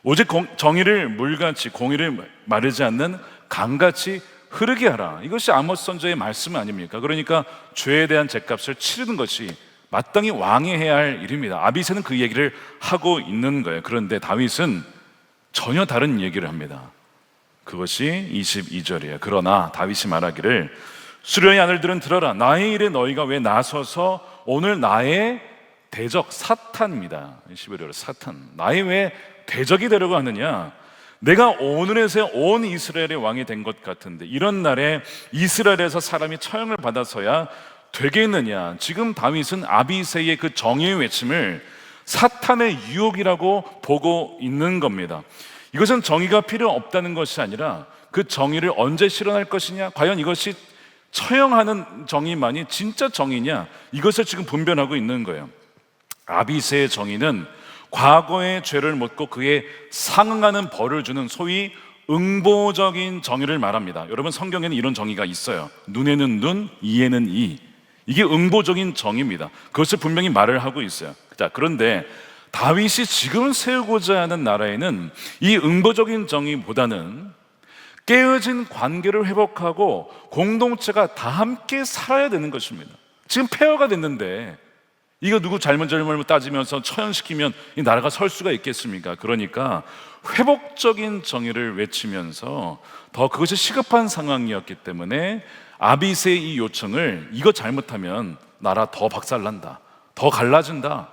Speaker 5: 오직 정의를 물같이, 공의를 마르지 않는 강같이 흐르게 하라. 이것이 아모스 선지자의 말씀 아닙니까? 그러니까 죄에 대한 죄값을 치르는 것이 마땅히 왕이 해야 할 일입니다. 아비새는 그 얘기를 하고 있는 거예요. 그런데 다윗은 전혀 다른 얘기를 합니다. 그것이 22절이에요. 그러나 다윗이 말하기를 수르의 아들들은 들어라. 나의 일에 너희가 왜 나서서 오늘 나의 대적 사탄입니다. 11절에 사탄. 나의 왜 대적이 되려고 하느냐? 내가 오늘에서 온 이스라엘의 왕이 된 것 같은데 이런 날에 이스라엘에서 사람이 처형을 받아서야 되겠느냐? 지금 다윗은 아비새의 그 정의의 외침을 사탄의 유혹이라고 보고 있는 겁니다. 이것은 정의가 필요 없다는 것이 아니라 그 정의를 언제 실현할 것이냐? 과연 이것이 처형하는 정의만이 진짜 정의냐? 이것을 지금 분별하고 있는 거예요. 아비새의 정의는 과거의 죄를 묻고 그에 상응하는 벌을 주는 소위 응보적인 정의를 말합니다. 여러분, 성경에는 이런 정의가 있어요. 눈에는 눈, 이에는 이. 이게 응보적인 정의입니다. 그것을 분명히 말을 하고 있어요. 자, 그런데 다윗이 지금 세우고자 하는 나라에는 이 응보적인 정의보다는 깨어진 관계를 회복하고 공동체가 다 함께 살아야 되는 것입니다. 지금 폐허가 됐는데 이거 누구 잘못 따지면서 처형시키면 이 나라가 설 수가 있겠습니까? 그러니까 회복적인 정의를 외치면서 더 그것이 시급한 상황이었기 때문에 아비새의 이 요청을, 이거 잘못하면 나라 더 박살난다, 더 갈라진다,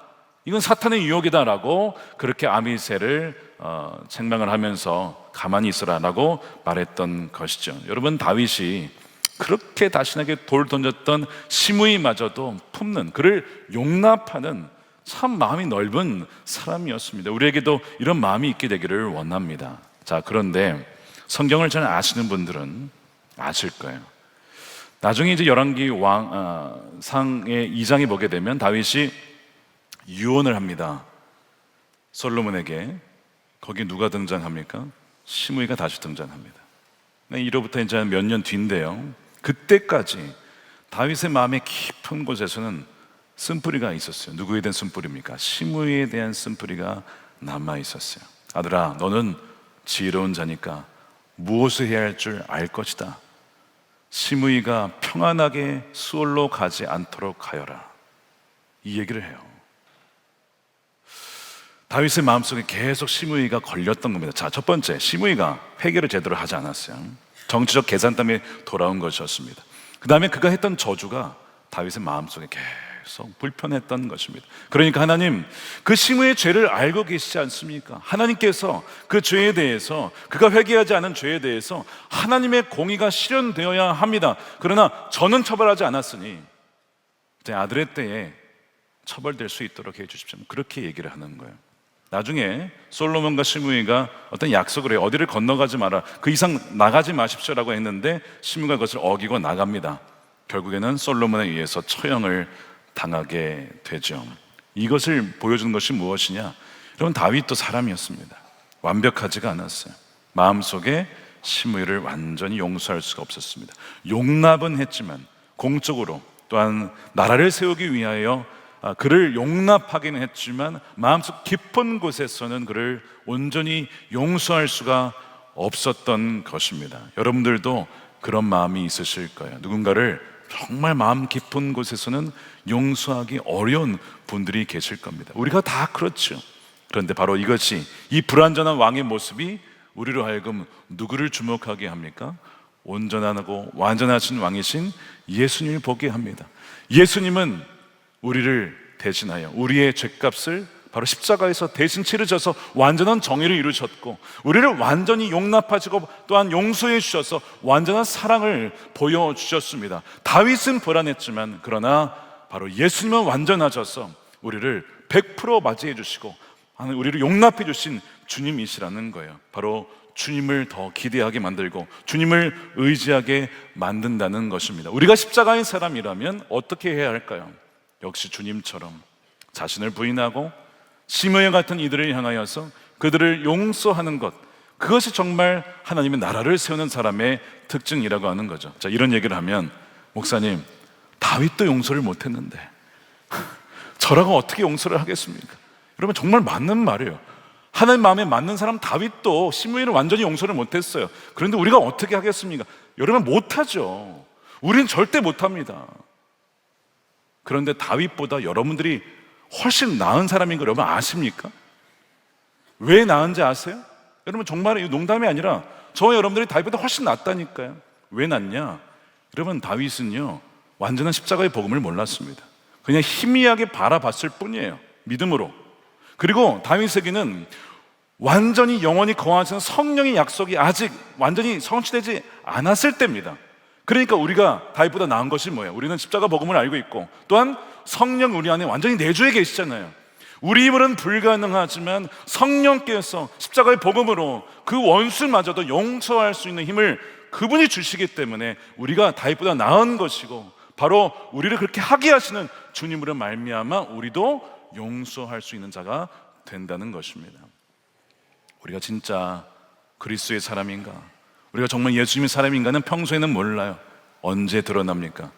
Speaker 5: 이건 사탄의 유혹이다라고 그렇게 아비새를 책망을 하면서 가만히 있으라라고 말했던 것이죠. 여러분, 다윗이 그렇게 다신하게 돌 던졌던 시므이마저도 품는, 그를 용납하는 참 마음이 넓은 사람이었습니다. 우리에게도 이런 마음이 있게 되기를 원합니다. 자, 그런데 성경을 잘 아시는 분들은 아실 거예요. 나중에 이제 열왕기 상의 2장에 보게 되면 다윗이 유언을 합니다. 솔로몬에게. 거기 누가 등장합니까? 시므이가 다시 등장합니다. 이로부터 이제 몇 년 뒤인데요, 그때까지 다윗의 마음의 깊은 곳에서는 쓴뿌리가 있었어요. 누구에 대한 쓴뿌리입니까? 시므이에 대한 쓴뿌리가 남아 있었어요. 아들아, 너는 지혜로운 자니까 무엇을 해야 할 줄 알 것이다. 시므이가 평안하게 수월로 가지 않도록 하여라. 이 얘기를 해요. 다윗의 마음속에 계속 시므이가 걸렸던 겁니다. 자, 첫 번째, 시므이가 회개를 제대로 하지 않았어요. 정치적 계산 때문에 돌아온 것이었습니다. 그 다음에 그가 했던 저주가 다윗의 마음속에 계속 불편했던 것입니다. 그러니까 하나님, 그 시므이의 죄를 알고 계시지 않습니까? 하나님께서 그 죄에 대해서, 그가 회개하지 않은 죄에 대해서 하나님의 공의가 실현되어야 합니다. 그러나 저는 처벌하지 않았으니 제 아들의 때에 처벌될 수 있도록 해주십시오. 그렇게 얘기를 하는 거예요. 나중에 솔로몬과 시므이가 어떤 약속을 해요. 어디를 건너가지 마라, 그 이상 나가지 마십시오라고 했는데 시므이가 그것을 어기고 나갑니다. 결국에는 솔로몬에 의해서 처형을 당하게 되죠. 이것을 보여주는 것이 무엇이냐? 여러분, 다윗도 사람이었습니다. 완벽하지가 않았어요. 마음속에 시므이를 완전히 용서할 수가 없었습니다. 용납은 했지만 공적으로, 또한 나라를 세우기 위하여 그를 용납하기는 했지만 마음속 깊은 곳에서는 그를 온전히 용서할 수가 없었던 것입니다. 여러분들도 그런 마음이 있으실 거예요. 누군가를 정말 마음 깊은 곳에서는 용서하기 어려운 분들이 계실 겁니다. 우리가 다 그렇죠. 그런데 바로 이것이, 이 불완전한 왕의 모습이 우리로 하여금 누구를 주목하게 합니까? 온전하고 완전하신 왕이신 예수님을 보게 합니다. 예수님은 우리를 대신하여 우리의 죄값을 바로 십자가에서 대신 치르셔서 완전한 정의를 이루셨고, 우리를 완전히 용납하시고 또한 용서해 주셔서 완전한 사랑을 보여주셨습니다. 다윗은 불안했지만 그러나 바로 예수님은 완전하셔서 우리를 100% 맞이해 주시고 우리를 용납해 주신 주님이시라는 거예요. 바로 주님을 더 기대하게 만들고 주님을 의지하게 만든다는 것입니다. 우리가 십자가의 사람이라면 어떻게 해야 할까요? 역시 주님처럼 자신을 부인하고 시므이 같은 이들을 향하여서 그들을 용서하는 것, 그것이 정말 하나님의 나라를 세우는 사람의 특징이라고 하는 거죠. 자, 이런 얘기를 하면, 목사님, 다윗도 용서를 못했는데 저라고 어떻게 용서를 하겠습니까? 여러분, 정말 맞는 말이에요. 하나님 마음에 맞는 사람 다윗도 시므이를 완전히 용서를 못했어요. 그런데 우리가 어떻게 하겠습니까? 여러분, 못하죠. 우리는 절대 못합니다. 그런데 다윗보다 여러분들이 훨씬 나은 사람인 거 여러분 아십니까? 왜 나은지 아세요? 여러분, 정말 이 농담이 아니라 저와 여러분들이 다윗보다 훨씬 낫다니까요. 왜 낫냐? 여러분, 다윗은요 완전한 십자가의 복음을 몰랐습니다. 그냥 희미하게 바라봤을 뿐이에요. 믿음으로. 그리고 다윗에게는 완전히 영원히 거하시는 성령의 약속이 아직 완전히 성취되지 않았을 때입니다. 그러니까 우리가 다윗보다 나은 것이 뭐예요? 우리는 십자가 복음을 알고 있고 또한 성령 우리 안에 완전히 내주에 계시잖아요. 우리 힘으로는 불가능하지만 성령께서 십자가의 복음으로 그 원수마저도 용서할 수 있는 힘을 그분이 주시기 때문에 우리가 다윗보다 나은 것이고, 바로 우리를 그렇게 하게 하시는 주님으로 말미암아 우리도 용서할 수 있는 자가 된다는 것입니다. 우리가 진짜 그리스도의 사람인가, 우리가 정말 예수님의 사람인가는 평소에는 몰라요. 언제 드러납니까?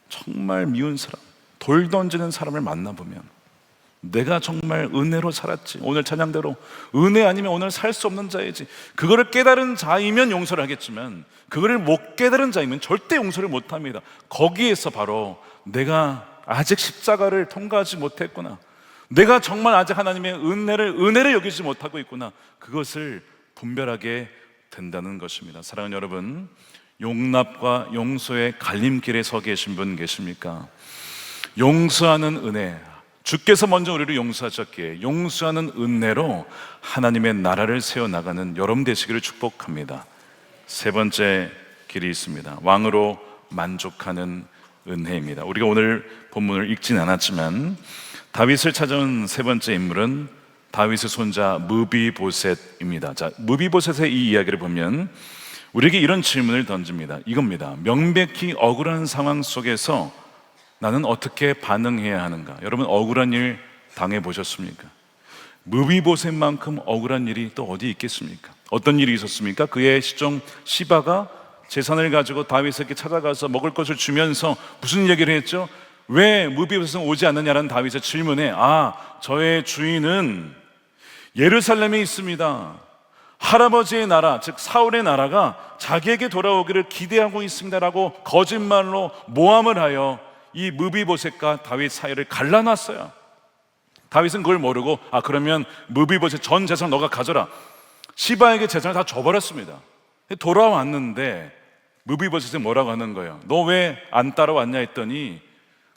Speaker 5: 정말 미운 사람, 돌 던지는 사람을 만나보면 내가 정말 은혜로 살았지, 오늘 찬양대로 은혜 아니면 오늘 살 수 없는 자이지, 그거를 깨달은 자이면 용서를 하겠지만 그거를 못 깨달은 자이면 절대 용서를 못합니다. 거기에서 바로 내가 아직 십자가를 통과하지 못했구나, 내가 정말 아직 하나님의 은혜를 여기지 못하고 있구나, 그것을 분별하게 된다는 것입니다. 사랑하는 여러분, 용납과 용서의 갈림길에 서 계신 분 계십니까? 용서하는 은혜, 주께서 먼저 우리를 용서하셨기에 용서하는 은혜로 하나님의 나라를 세워나가는 여러분 되시기를 축복합니다. 세 번째 길이 있습니다. 왕으로 만족하는 은혜입니다. 우리가 오늘 본문을 읽진 않았지만 다윗을 찾아온 세 번째 인물은 다윗의 손자 무비보셋입니다. 자, 무비보셋의 이 이야기를 보면 우리에게 이런 질문을 던집니다. 이겁니다. 명백히 억울한 상황 속에서 나는 어떻게 반응해야 하는가? 여러분, 억울한 일 당해보셨습니까? 무비보셋만큼 억울한 일이 또 어디 있겠습니까? 어떤 일이 있었습니까? 그의 시종 시바가 재산을 가지고 다윗에게 찾아가서 먹을 것을 주면서 무슨 얘기를 했죠? 왜 무비보셋은 오지 않느냐라는 다윗의 질문에, 저의 주인은 예루살렘에 있습니다, 할아버지의 나라, 즉 사울의 나라가 자기에게 돌아오기를 기대하고 있습니다라고 거짓말로 모함을 하여 이 무비보셋과 다윗 사이를 갈라놨어요. 다윗은 그걸 모르고 그러면 무비보셋 전 재산 너가 가져라, 시바에게 재산을 다 줘버렸습니다. 돌아왔는데 무비보셋이 뭐라고 하는 거예요? 너 왜 안 따라왔냐 했더니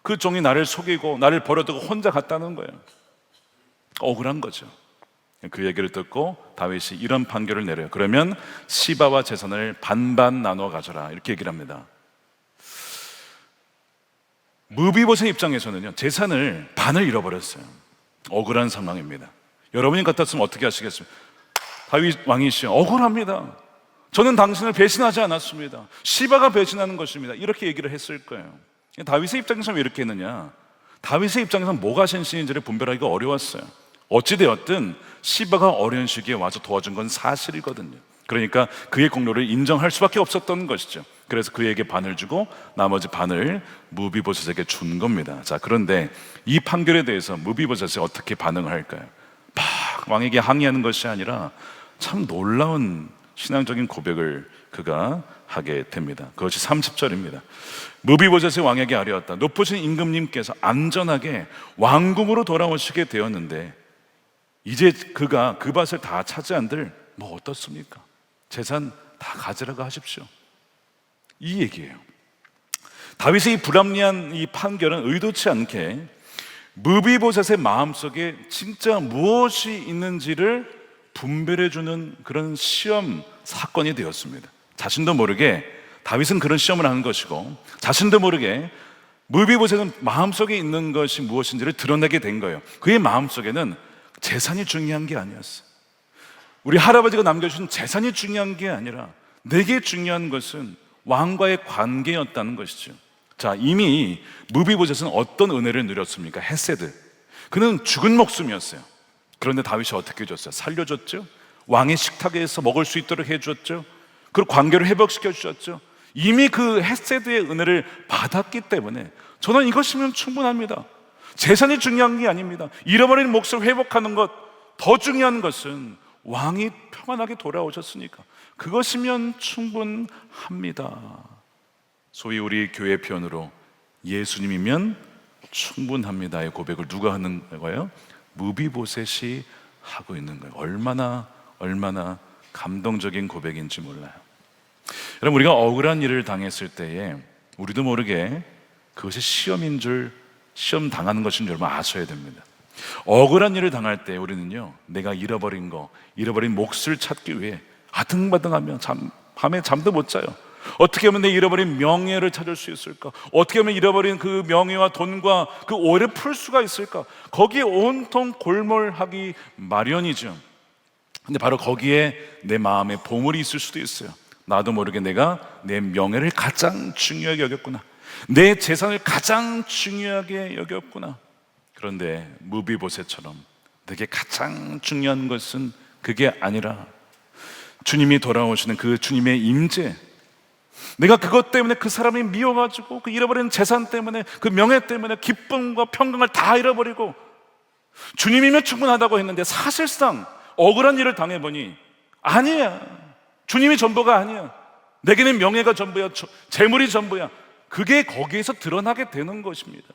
Speaker 5: 그 종이 나를 속이고 나를 버려두고 혼자 갔다는 거예요. 억울한 거죠. 그 얘기를 듣고 다윗이 이런 판결을 내려요. 그러면 시바와 재산을 반반 나눠 가져라, 이렇게 얘기를 합니다. 무비보셋 입장에서는요, 재산을 반을 잃어버렸어요. 억울한 상황입니다. 여러분이 같았으면 어떻게 하시겠습니까? 다윗 왕이시여, 억울합니다. 저는 당신을 배신하지 않았습니다. 시바가 배신하는 것입니다. 이렇게 얘기를 했을 거예요. 다윗의 입장에서는 왜 이렇게 했느냐? 다윗의 입장에서는 뭐가 신신인지를 분별하기가 어려웠어요. 어찌되었든 시바가 어려운 시기에 와서 도와준 건 사실이거든요. 그러니까 그의 공로를 인정할 수밖에 없었던 것이죠. 그래서 그에게 반을 주고 나머지 반을 무비보셋에게 준 겁니다. 자, 그런데 이 판결에 대해서 무비보셋이 어떻게 반응을 할까요? 막 왕에게 항의하는 것이 아니라 참 놀라운 신앙적인 고백을 그가 하게 됩니다. 그것이 30절입니다. 무비보셋의 왕에게 아뢰었다. 높으신 임금님께서 안전하게 왕궁으로 돌아오시게 되었는데 이제 그가 그 밭을 다 차지한들 뭐 어떻습니까? 재산 다 가지라고 하십시오. 이 얘기예요. 다윗의 이 불합리한 이 판결은 의도치 않게 무비보셋의 마음속에 진짜 무엇이 있는지를 분별해주는 그런 시험 사건이 되었습니다. 자신도 모르게 다윗은 그런 시험을 하는 것이고, 자신도 모르게 무비보셋은 마음속에 있는 것이 무엇인지를 드러내게 된 거예요. 그의 마음속에는 재산이 중요한 게 아니었어요. 우리 할아버지가 남겨주신 재산이 중요한 게 아니라 내게 중요한 것은 왕과의 관계였다는 것이죠. 자, 이미 무비보셋은 어떤 은혜를 누렸습니까? 헤세드. 그는 죽은 목숨이었어요. 그런데 다윗이 어떻게 해줬어요? 살려줬죠. 왕의 식탁에서 먹을 수 있도록 해줬죠. 그리고 관계를 회복시켜 주셨죠. 이미 그 헤세드의 은혜를 받았기 때문에 저는 이것이면 충분합니다. 재산이 중요한 게 아닙니다. 잃어버린 몫을 회복하는 것, 더 중요한 것은 왕이 평안하게 돌아오셨으니까 그것이면 충분합니다. 소위 우리 교회 표현으로 예수님이면 충분합니다의 고백을 누가 하는 거예요? 무비보셋이 하고 있는 거예요. 얼마나 감동적인 고백인지 몰라요. 여러분, 우리가 억울한 일을 당했을 때에 우리도 모르게 그것이 시험 당하는 것인 줄 여러분 아셔야 됩니다. 억울한 일을 당할 때 우리는요, 내가 잃어버린 몫을 찾기 위해 아등바등하며 밤에 잠도 못 자요. 어떻게 하면 내 잃어버린 명예를 찾을 수 있을까? 어떻게 하면 잃어버린 그 명예와 돈과 그 오해를 풀 수가 있을까? 거기에 온통 골몰하기 마련이죠. 근데 바로 거기에 내 마음에 보물이 있을 수도 있어요. 나도 모르게 내가 내 명예를 가장 중요하게 여겼구나, 내 재산을 가장 중요하게 여겼구나. 그런데 무비보셋처럼 내게 가장 중요한 것은 그게 아니라 주님이 돌아오시는 그 주님의 임재, 내가 그것 때문에 그 사람이 미워가지고 그 잃어버린 재산 때문에 그 명예 때문에 기쁨과 평강을 다 잃어버리고 주님이면 충분하다고 했는데 사실상 억울한 일을 당해보니 아니야, 주님이 전부가 아니야, 내게는 명예가 전부야, 재물이 전부야. 그게 거기에서 드러나게 되는 것입니다.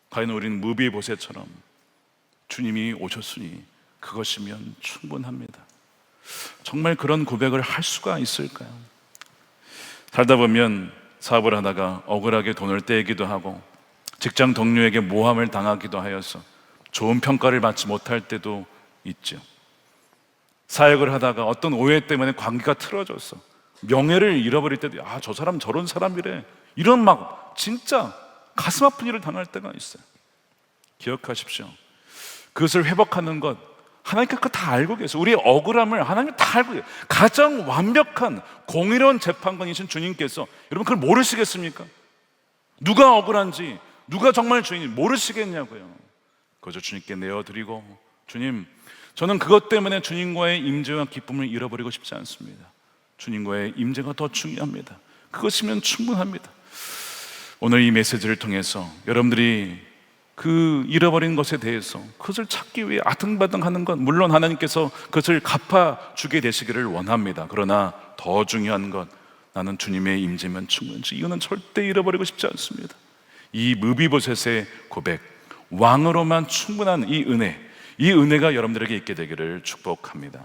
Speaker 5: 과연 우리는 무비보셋처럼 주님이 오셨으니 그것이면 충분합니다. 정말 그런 고백을 할 수가 있을까요? 살다 보면 사업을 하다가 억울하게 돈을 떼기도 하고 직장 동료에게 모함을 당하기도 하여서 좋은 평가를 받지 못할 때도 있죠. 사역을 하다가 어떤 오해 때문에 관계가 틀어져서 명예를 잃어버릴 때도 저 사람 저런 사람이래, 이런 막 진짜 가슴 아픈 일을 당할 때가 있어요. 기억하십시오. 그것을 회복하는 것 하나님께서 그거 다 알고 계세요. 우리의 억울함을 하나님이 다 알고 계세요. 가장 완벽한 공의로운 재판관이신 주님께서 여러분 그걸 모르시겠습니까? 누가 억울한지, 누가 정말 주인인지 모르시겠냐고요. 그저 주님께 내어드리고, 주님, 저는 그것 때문에 주님과의 임재와 기쁨을 잃어버리고 싶지 않습니다. 주님과의 임재가 더 중요합니다. 그것이면 충분합니다. 오늘 이 메시지를 통해서 여러분들이 그 잃어버린 것에 대해서 그것을 찾기 위해 아등바등하는 것, 물론 하나님께서 그것을 갚아주게 되시기를 원합니다. 그러나 더 중요한 것, 나는 주님의 임재면 충분하지, 이거는 절대 잃어버리고 싶지 않습니다. 이 무비보셋의 고백, 왕으로만 충분한 이 은혜가 여러분들에게 있게 되기를 축복합니다.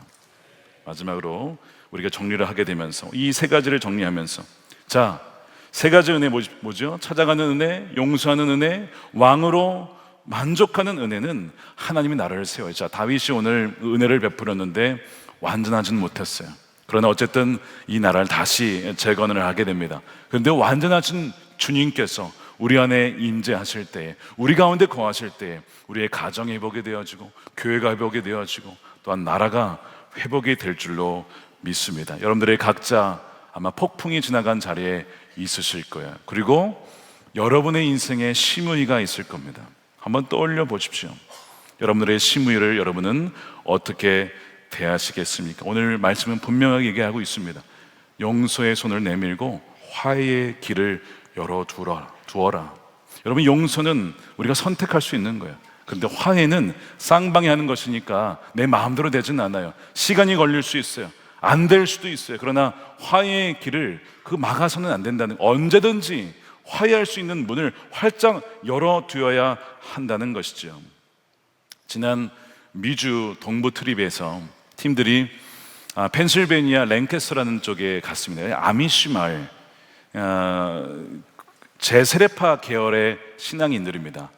Speaker 5: 마지막으로 우리가 정리를 하게 되면서 이 세 가지를 정리하면서, 자, 세 가지 은혜 뭐죠? 찾아가는 은혜, 용서하는 은혜, 왕으로 만족하는 은혜는 하나님이 나라를 세워요. 자, 다윗이 오늘 은혜를 베풀었는데 완전하지는 못했어요. 그러나 어쨌든 이 나라를 다시 재건을 하게 됩니다. 그런데 완전하신 주님께서 우리 안에 임재하실 때, 우리 가운데 거하실 때 우리의 가정이 회복이 되어지고 교회가 회복이 되어지고 또한 나라가 회복이 될 줄로 믿습니다. 여러분들의 각자 아마 폭풍이 지나간 자리에 있으실 거예요. 그리고 여러분의 인생에 시무이가 있을 겁니다. 한번 떠올려 보십시오. 여러분들의 시무이를 여러분은 어떻게 대하시겠습니까? 오늘 말씀은 분명하게 얘기하고 있습니다. 용서의 손을 내밀고 화해의 길을 열어두어라. 여러분, 용서는 우리가 선택할 수 있는 거예요. 그런데 화해는 쌍방이 하는 것이니까 내 마음대로 되지는 않아요. 시간이 걸릴 수 있어요. 안 될 수도 있어요. 그러나 화해의 길을 막아서는 안 된다는, 언제든지 화해할 수 있는 문을 활짝 열어두어야 한다는 것이죠. 지난 미주 동부 트립에서 팀들이 펜실베니아 랭캐스터라는 쪽에 갔습니다. 아미시 마을, 제세례파 계열의 신앙인들입니다.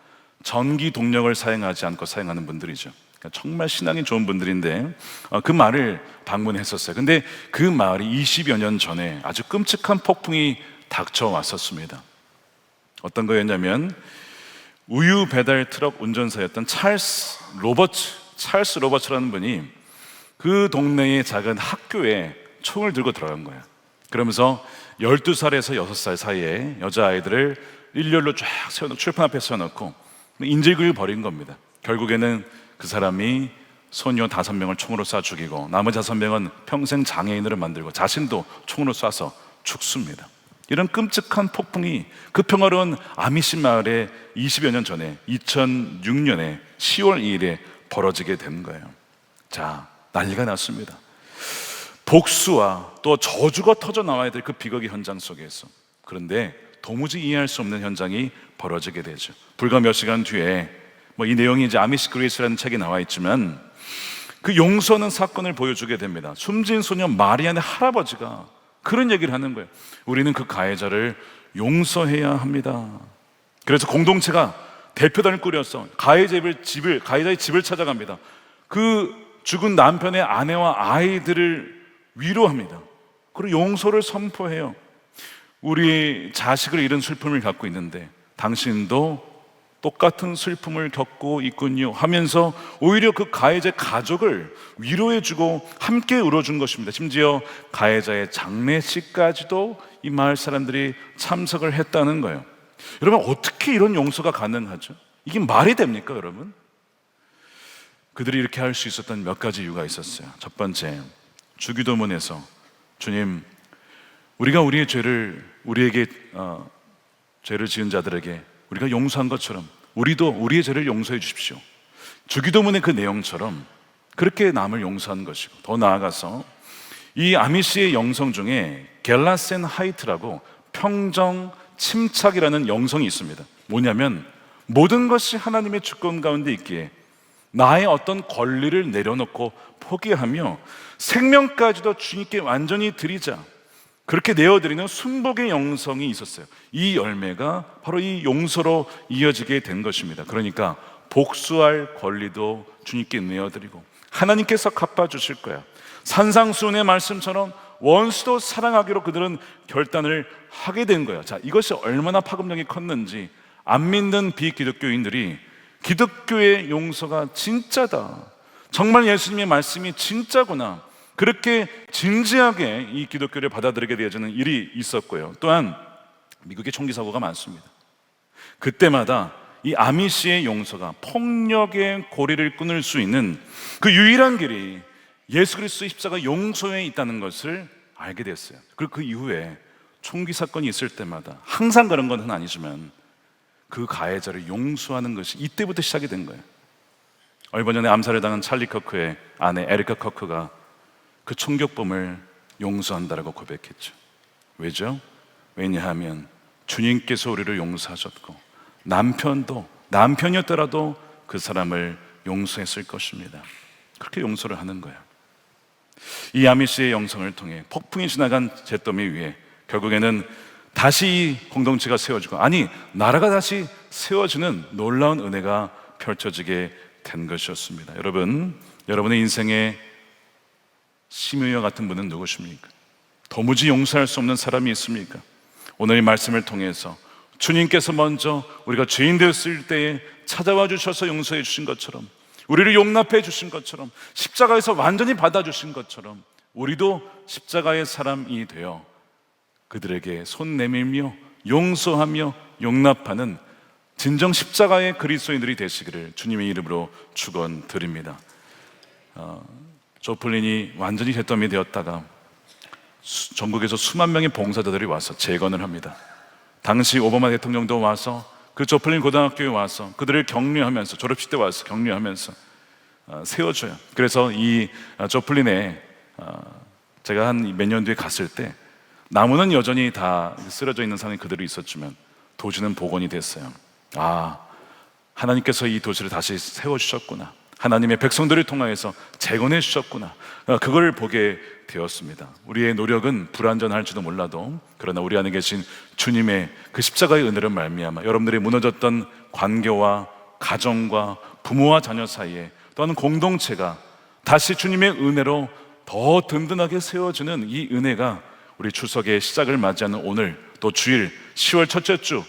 Speaker 5: 전기 동력을 사용하지 않고 사용하는 분들이죠. 정말 신앙이 좋은 분들인데 그 마을을 방문했었어요. 근데 그 마을이 20여 년 전에 아주 끔찍한 폭풍이 닥쳐왔었습니다. 어떤 거였냐면 우유 배달 트럭 운전사였던 찰스 로버츠라는 분이 그 동네의 작은 학교에 총을 들고 들어간 거예요. 그러면서 12살에서 6살 사이에 여자아이들을 일렬로 쫙 세워놓고 출판 앞에 세워놓고 인질극을 벌인 겁니다. 결국에는 그 사람이 소녀 5명을 총으로 쏴 죽이고 나머지 5명은 평생 장애인으로 만들고 자신도 총으로 쏴서 죽습니다. 이런 끔찍한 폭풍이 그 평화로운 아미시 마을에 20여 년 전에 2006년에 10월 2일에 벌어지게 된 거예요. 자, 난리가 났습니다. 복수와 또 저주가 터져 나와야 될 그 비극의 현장 속에서, 그런데 도무지 이해할 수 없는 현장이 벌어지게 되죠. 불과 몇 시간 뒤에 이 내용이 이제 아미시 그레이스라는 책에 나와 있지만 그 용서하는 사건을 보여주게 됩니다. 숨진 소녀 마리안의 할아버지가 그런 얘기를 하는 거예요. 우리는 그 가해자를 용서해야 합니다. 그래서 공동체가 대표단을 꾸려서 가해자의 집을 찾아갑니다. 그 죽은 남편의 아내와 아이들을 위로합니다. 그리고 용서를 선포해요. 우리 자식을 잃은 슬픔을 갖고 있는데 당신도 똑같은 슬픔을 겪고 있군요 하면서 오히려 그 가해자의 가족을 위로해주고 함께 울어준 것입니다. 심지어 가해자의 장례식까지도 이 마을 사람들이 참석을 했다는 거예요. 여러분, 어떻게 이런 용서가 가능하죠? 이게 말이 됩니까, 여러분? 그들이 이렇게 할 수 있었던 몇 가지 이유가 있었어요. 첫 번째, 주기도문에서 주님, 우리가 우리의 죄를 우리에게 죄를 지은 자들에게 우리가 용서한 것처럼 우리도 우리의 죄를 용서해 주십시오. 주기도문의 그 내용처럼 그렇게 남을 용서한 것이고, 더 나아가서 이 아미시의 영성 중에 겔라센 하이트라고 평정 침착이라는 영성이 있습니다. 뭐냐면 모든 것이 하나님의 주권 가운데 있기에 나의 어떤 권리를 내려놓고 포기하며 생명까지도 주님께 완전히 드리자, 그렇게 내어드리는 순복의 영성이 있었어요. 이 열매가 바로 이 용서로 이어지게 된 것입니다. 그러니까 복수할 권리도 주님께 내어드리고 하나님께서 갚아주실 거야, 산상수훈의 말씀처럼 원수도 사랑하기로 그들은 결단을 하게 된 거야. 자, 이것이 얼마나 파급력이 컸는지 안 믿는 비기독교인들이 기독교의 용서가 진짜다, 정말 예수님의 말씀이 진짜구나, 그렇게 진지하게 이 기독교를 받아들이게 되어지는 일이 있었고요. 또한 미국의 총기 사고가 많습니다. 그때마다 이 아미시의 용서가 폭력의 고리를 끊을 수 있는 그 유일한 길이 예수 그리스도의 십자가 용서에 있다는 것을 알게 됐어요. 그리고 그 이후에 총기 사건이 있을 때마다, 항상 그런 건 아니지만, 그 가해자를 용서하는 것이 이때부터 시작이 된 거예요. 얼마 전에 암살을 당한 찰리 커크의 아내 에리카 커크가 그 총격범을 용서한다라고 고백했죠. 왜죠? 왜냐하면 주님께서 우리를 용서하셨고 남편이었더라도 그 사람을 용서했을 것입니다. 그렇게 용서를 하는 거예요. 이 아미시의 영성을 통해 폭풍이 지나간 잿더미 위에 결국에는 다시 이 공동체가 세워지고, 아니 나라가 다시 세워지는 놀라운 은혜가 펼쳐지게 된 것이었습니다. 여러분, 여러분의 인생에 시므야 같은 분은 누구십니까? 도무지 용서할 수 없는 사람이 있습니까? 오늘 이 말씀을 통해서 주님께서 먼저 우리가 죄인 되었을 때에 찾아와 주셔서 용서해 주신 것처럼, 우리를 용납해 주신 것처럼, 십자가에서 완전히 받아주신 것처럼 우리도 십자가의 사람이 되어 그들에게 손 내밀며 용서하며 용납하는 진정 십자가의 그리스도인들이 되시기를 주님의 이름으로 축원드립니다. 조플린이 완전히 잿더미 되었다가 전국에서 수만 명의 봉사자들이 와서 재건을 합니다. 당시 오바마 대통령도 와서 그 조플린 고등학교에 와서 그들을 격려하면서, 졸업식 때 와서 격려하면서 세워줘요. 그래서 이 조플린의 제가 한 몇 년 뒤에 갔을 때 나무는 여전히 다 쓰러져 있는 상황이 그대로 있었지만 도시는 복원이 됐어요. 아, 하나님께서 이 도시를 다시 세워주셨구나, 하나님의 백성들을 통하여서 재건해 주셨구나, 그걸 보게 되었습니다. 우리의 노력은 불완전할지도 몰라도, 그러나 우리 안에 계신 주님의 그 십자가의 은혜를 말미암아 여러분들이 무너졌던 관계와 가정과 부모와 자녀 사이에, 또한 공동체가 다시 주님의 은혜로 더 든든하게 세워지는 이 은혜가 우리 추석의 시작을 맞이하는 오늘, 또 주일 10월 첫째 주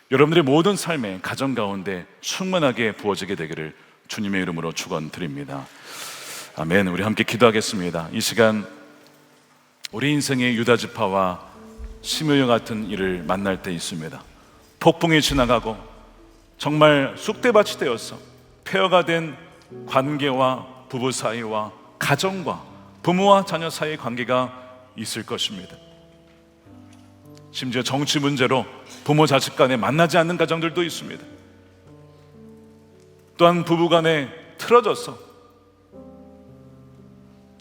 Speaker 5: 여러분들의 모든 삶의 가정 가운데 충만하게 부어지게 되기를 주님의 이름으로 축원드립니다. 아멘. 우리 함께 기도하겠습니다. 이 시간 우리 인생의 유다 지파와 시므야 같은 일을 만날 때 있습니다. 폭풍이 지나가고 정말 쑥대밭이 되어서 폐허가 된 관계와 부부 사이와 가정과 부모와 자녀 사이의 관계가 있을 것입니다. 심지어 정치 문제로 부모 자식 간에 만나지 않는 가정들도 있습니다. 또한 부부 간에 틀어져서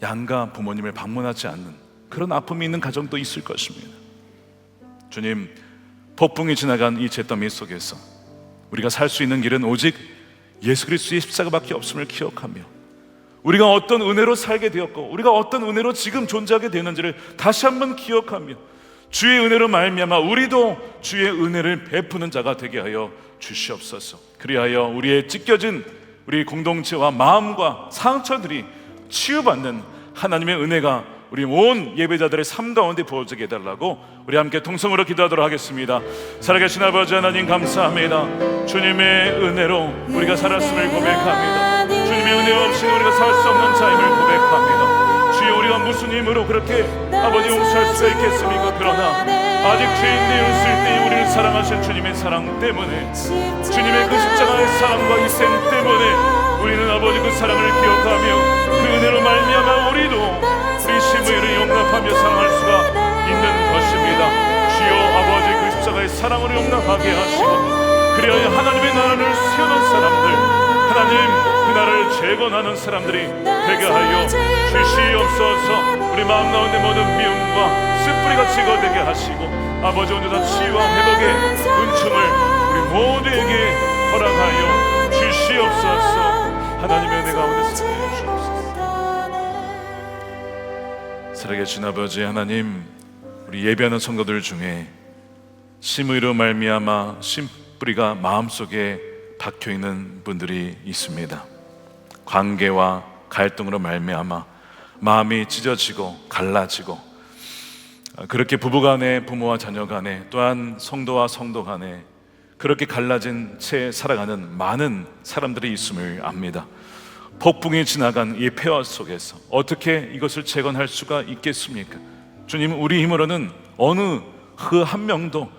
Speaker 5: 양가 부모님을 방문하지 않는 그런 아픔이 있는 가정도 있을 것입니다. 주님, 폭풍이 지나간 이 잿더미 속에서 우리가 살 수 있는 길은 오직 예수 그리스도의 십자가밖에 없음을 기억하며, 우리가 어떤 은혜로 살게 되었고 우리가 어떤 은혜로 지금 존재하게 되는지를 다시 한번 기억하며, 주의 은혜로 말미암아 우리도 주의 은혜를 베푸는 자가 되게 하여 주시옵소서. 그리하여 우리의 찢겨진 우리 공동체와 마음과 상처들이 치유받는 하나님의 은혜가 우리 온 예배자들의 삶 가운데 부어지게 해달라고 우리 함께 통성으로 기도하도록 하겠습니다. 살아계신 아버지 하나님, 감사합니다. 주님의 은혜로 우리가 살았음을 고백합니다. 주님의 은혜 없이는 우리가 살 수 없는 자임을 고백합니다. 주여, 우리가 무슨 예수님으로 그렇게 아버지 용서할 수가 있겠습니까? 그러나 아직 죄인 되었을 때 우리를 사랑하신 주님의 사랑 때문에, 주님의 그 십자가의 사랑과 희생 때문에 우리는 아버지 그 사랑을 기억하며 그 은혜로 말미암아 우리도 우리 심의를 용납하며 사랑할 수가 있는 것입니다. 주여 아버지 그 십자가의 사랑으로 용납하게 하시고, 그리하여 하나님의 나라를 세우는 사람들, 하나님 그 나라를 재건하는 사람들이 되게 하여 주시옵소서. 우리 마음 가운데 모든 미움과 쓴뿌리가 제거되게 하시고, 아버지 온전한 치유와 회복의 은총을 우리 모두에게 허락하여 주시옵소서. 하나님의 은혜 가운데 사랑해 주옵소서. 살아계신 아버지 하나님, 우리 예배하는 성도들 중에 심의로 말미암아 씨뿌리가 마음속에 박혀있는 분들이 있습니다. 관계와 갈등으로 말미암아 마음이 찢어지고 갈라지고, 그렇게 부부간에, 부모와 자녀간에, 또한 성도와 성도 간에 그렇게 갈라진 채 살아가는 많은 사람들이 있음을 압니다. 폭풍이 지나간 이 폐허 속에서 어떻게 이것을 재건할 수가 있겠습니까? 주님, 우리 힘으로는 어느 그 한 명도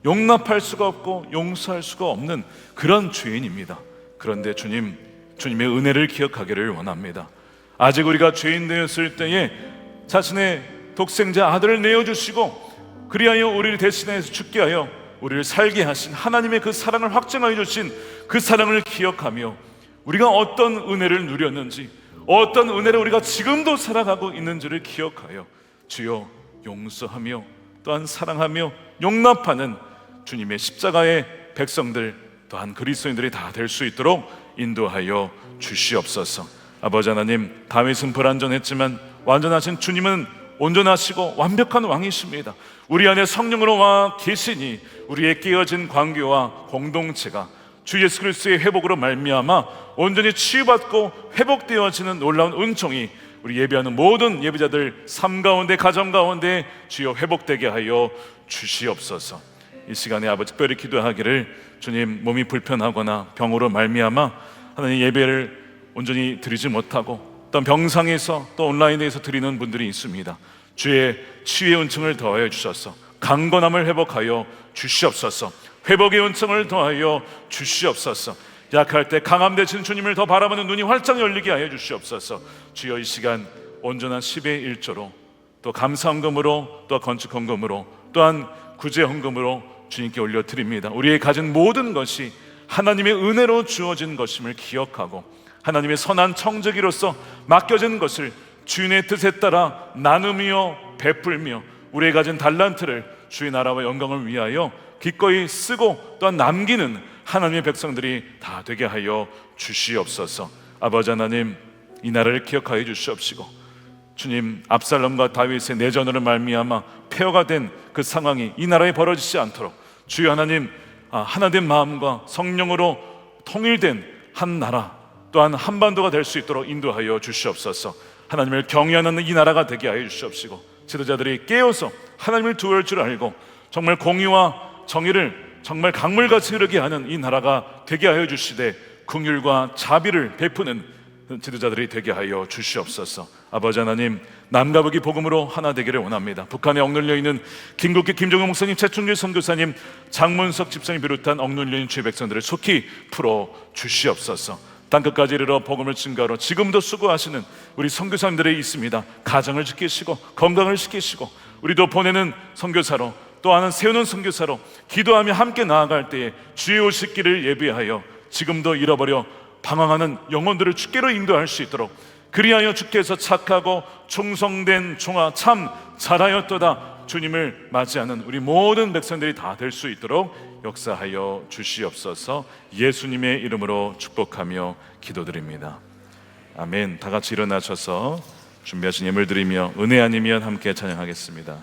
Speaker 5: 용납할 수가 없고 용서할 수가 없는 그런 죄인입니다. 그런데 주님, 주님의 은혜를 기억하기를 원합니다. 아직 우리가 죄인 되었을 때에 자신의 독생자 아들을 내어주시고, 그리하여 우리를 대신해서 죽게 하여 우리를 살게 하신 하나님의 그 사랑을 확증하여 주신 그 사랑을 기억하며, 우리가 어떤 은혜를 누렸는지, 어떤 은혜를 우리가 지금도 살아가고 있는지를 기억하여 주여 용서하며 또한 사랑하며 용납하는 주님의 십자가의 백성들, 또한 그리스도인들이 다 될 수 있도록 인도하여 주시옵소서. 아버지 하나님, 다윗은 불완전했지만 완전하신 주님은 온전하시고 완벽한 왕이십니다. 우리 안에 성령으로 와 계시니 우리의 깨어진 관계와 공동체가 주 예수 그리스도의 회복으로 말미암아 온전히 치유받고 회복되어지는 놀라운 은총이 우리 예배하는 모든 예배자들 삶 가운데, 가정 가운데 주여 회복되게 하여 주시옵소서. 이 시간에 아버지 특별히 기도하기를, 주님, 몸이 불편하거나 병으로 말미암아 하나님 예배를 온전히 드리지 못하고 또 병상에서 또 온라인에서 드리는 분들이 있습니다. 주의 치유의 은총을 더하여 주셔서 강건함을 회복하여 주시옵소서. 회복의 은총을 더하여 주시옵소서. 약할 때 강함 되신 주님을 더 바라보는 눈이 활짝 열리게 하여 주시옵소서. 주여 이 시간 온전한 10의 1조로, 또 감사헌금으로, 또 건축헌금으로, 또한 구제헌금으로 주님께 올려드립니다. 우리의 가진 모든 것이 하나님의 은혜로 주어진 것임을 기억하고, 하나님의 선한 청지기로서 맡겨진 것을 주인의 뜻에 따라 나누며 베풀며, 우리의 가진 달란트를 주의 나라와 영광을 위하여 기꺼이 쓰고 또한 남기는 하나님의 백성들이 다 되게 하여 주시옵소서. 아버지 하나님, 이 나라를 기억하여 주시옵시고, 주님, 압살롬과 다윗의 내전으로 말미암아 폐허가 된 그 상황이 이 나라에 벌어지지 않도록 주여 하나님, 하나된 마음과 성령으로 통일된 한 나라, 또한 한반도가 될 수 있도록 인도하여 주시옵소서. 하나님을 경외하는 이 나라가 되게 하여 주시옵시고, 지도자들이 깨어서 하나님을 두려울 줄 알고 정말 공의와 정의를 정말 강물같이 흐르게 하는 이 나라가 되게 하여 주시되, 긍휼과 자비를 베푸는 지도자들이 되게 하여 주시옵소서. 아버지 하나님, 남과 북이 복음으로 하나 되기를 원합니다. 북한에 억눌려 있는 김국기, 김종영 목사님, 최충길 선교사님, 장문석 집사님 비롯한 억눌려 있는 주의 백성들을 속히 풀어 주시옵소서. 땅끝까지 이르러 복음을 증거하러 지금도 수고하시는 우리 선교사님들이 있습니다. 가정을 지키시고 건강을 지키시고, 우리도 보내는 선교사로, 또 하는 세우는 선교사로 기도하며 함께 나아갈 때에 주의 오실 길을 예비하여 지금도 잃어버려 방황하는 영혼들을 주께로 인도할 수 있도록, 그리하여 주께서 착하고 충성된 종아 참 잘하였도다 주님을 맞이하는 우리 모든 백성들이 다 될 수 있도록 역사하여 주시옵소서. 예수님의 이름으로 축복하며 기도드립니다. 아멘. 다 같이 일어나셔서 준비하신 예물 드리며 은혜 아니면 함께 찬양하겠습니다.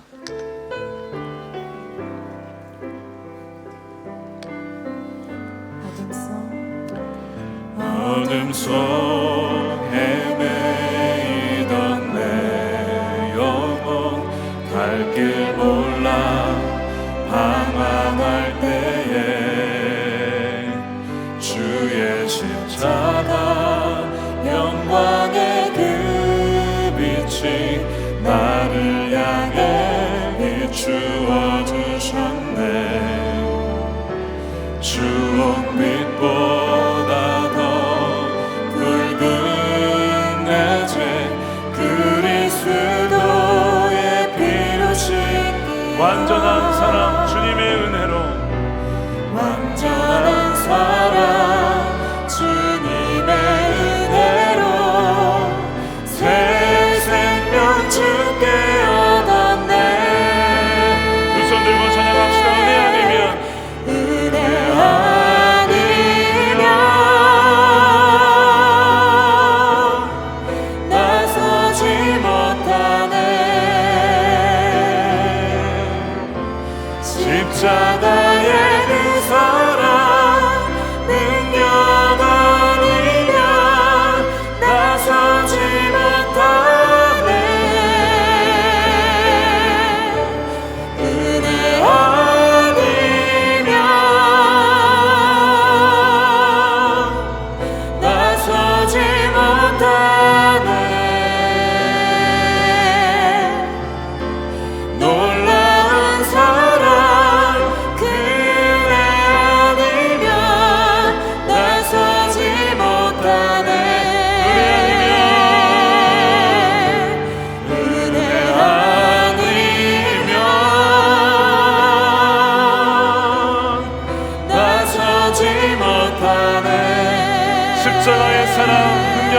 Speaker 5: 어둠 속 헤매이던 내 영혼, 갈 길 몰라 방황할 때에 주의 십자가 영광의 그 빛이 나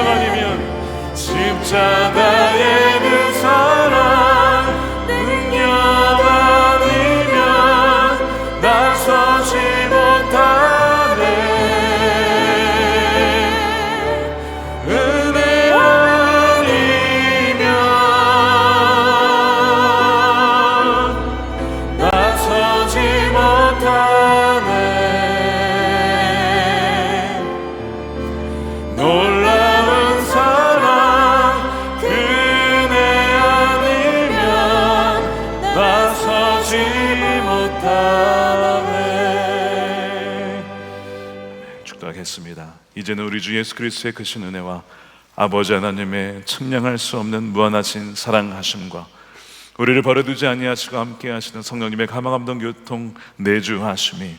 Speaker 5: 아니면 십자가의 그 사랑 능력 아니면 나서지 못하네. 은혜 아니면 나서지 못하네. 놀라운 사랑 그 은혜 아니면 나서지 못하네. 축도하겠습니다. 이제는 우리 주 예수 그리스도의 크신 은혜와 아버지 하나님의 측량할 수 없는 무한하신 사랑하심과 우리를 버려두지 아니하시고 함께 하시는 성령님의 감화감동 교통 내주하심이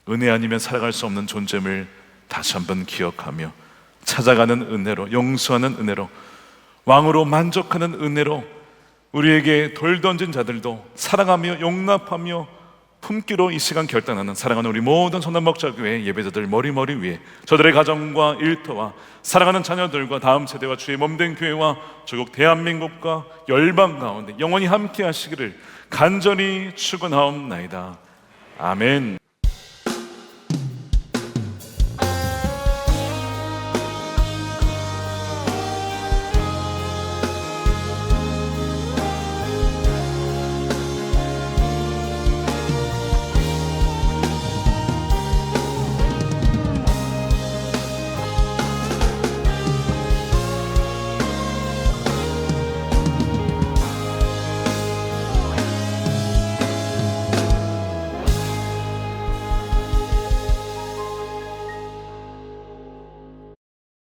Speaker 5: 은혜 아니면 살아갈 수 없는 존재임을 다시 한번 기억하며 찾아가는 은혜로, 용서하는 은혜로, 왕으로 만족하는 은혜로 우리에게 돌 던진 자들도 사랑하며 용납하며 품기로 이 시간 결단하는 사랑하는 우리 모든 선남목자교회 예배자들 머리 위에 저들의 가정과 일터와 사랑하는 자녀들과 다음 세대와 주의 몸된 교회와 조국 대한민국과 열방 가운데 영원히 함께 하시기를 간절히 축원하옵나이다. 아멘.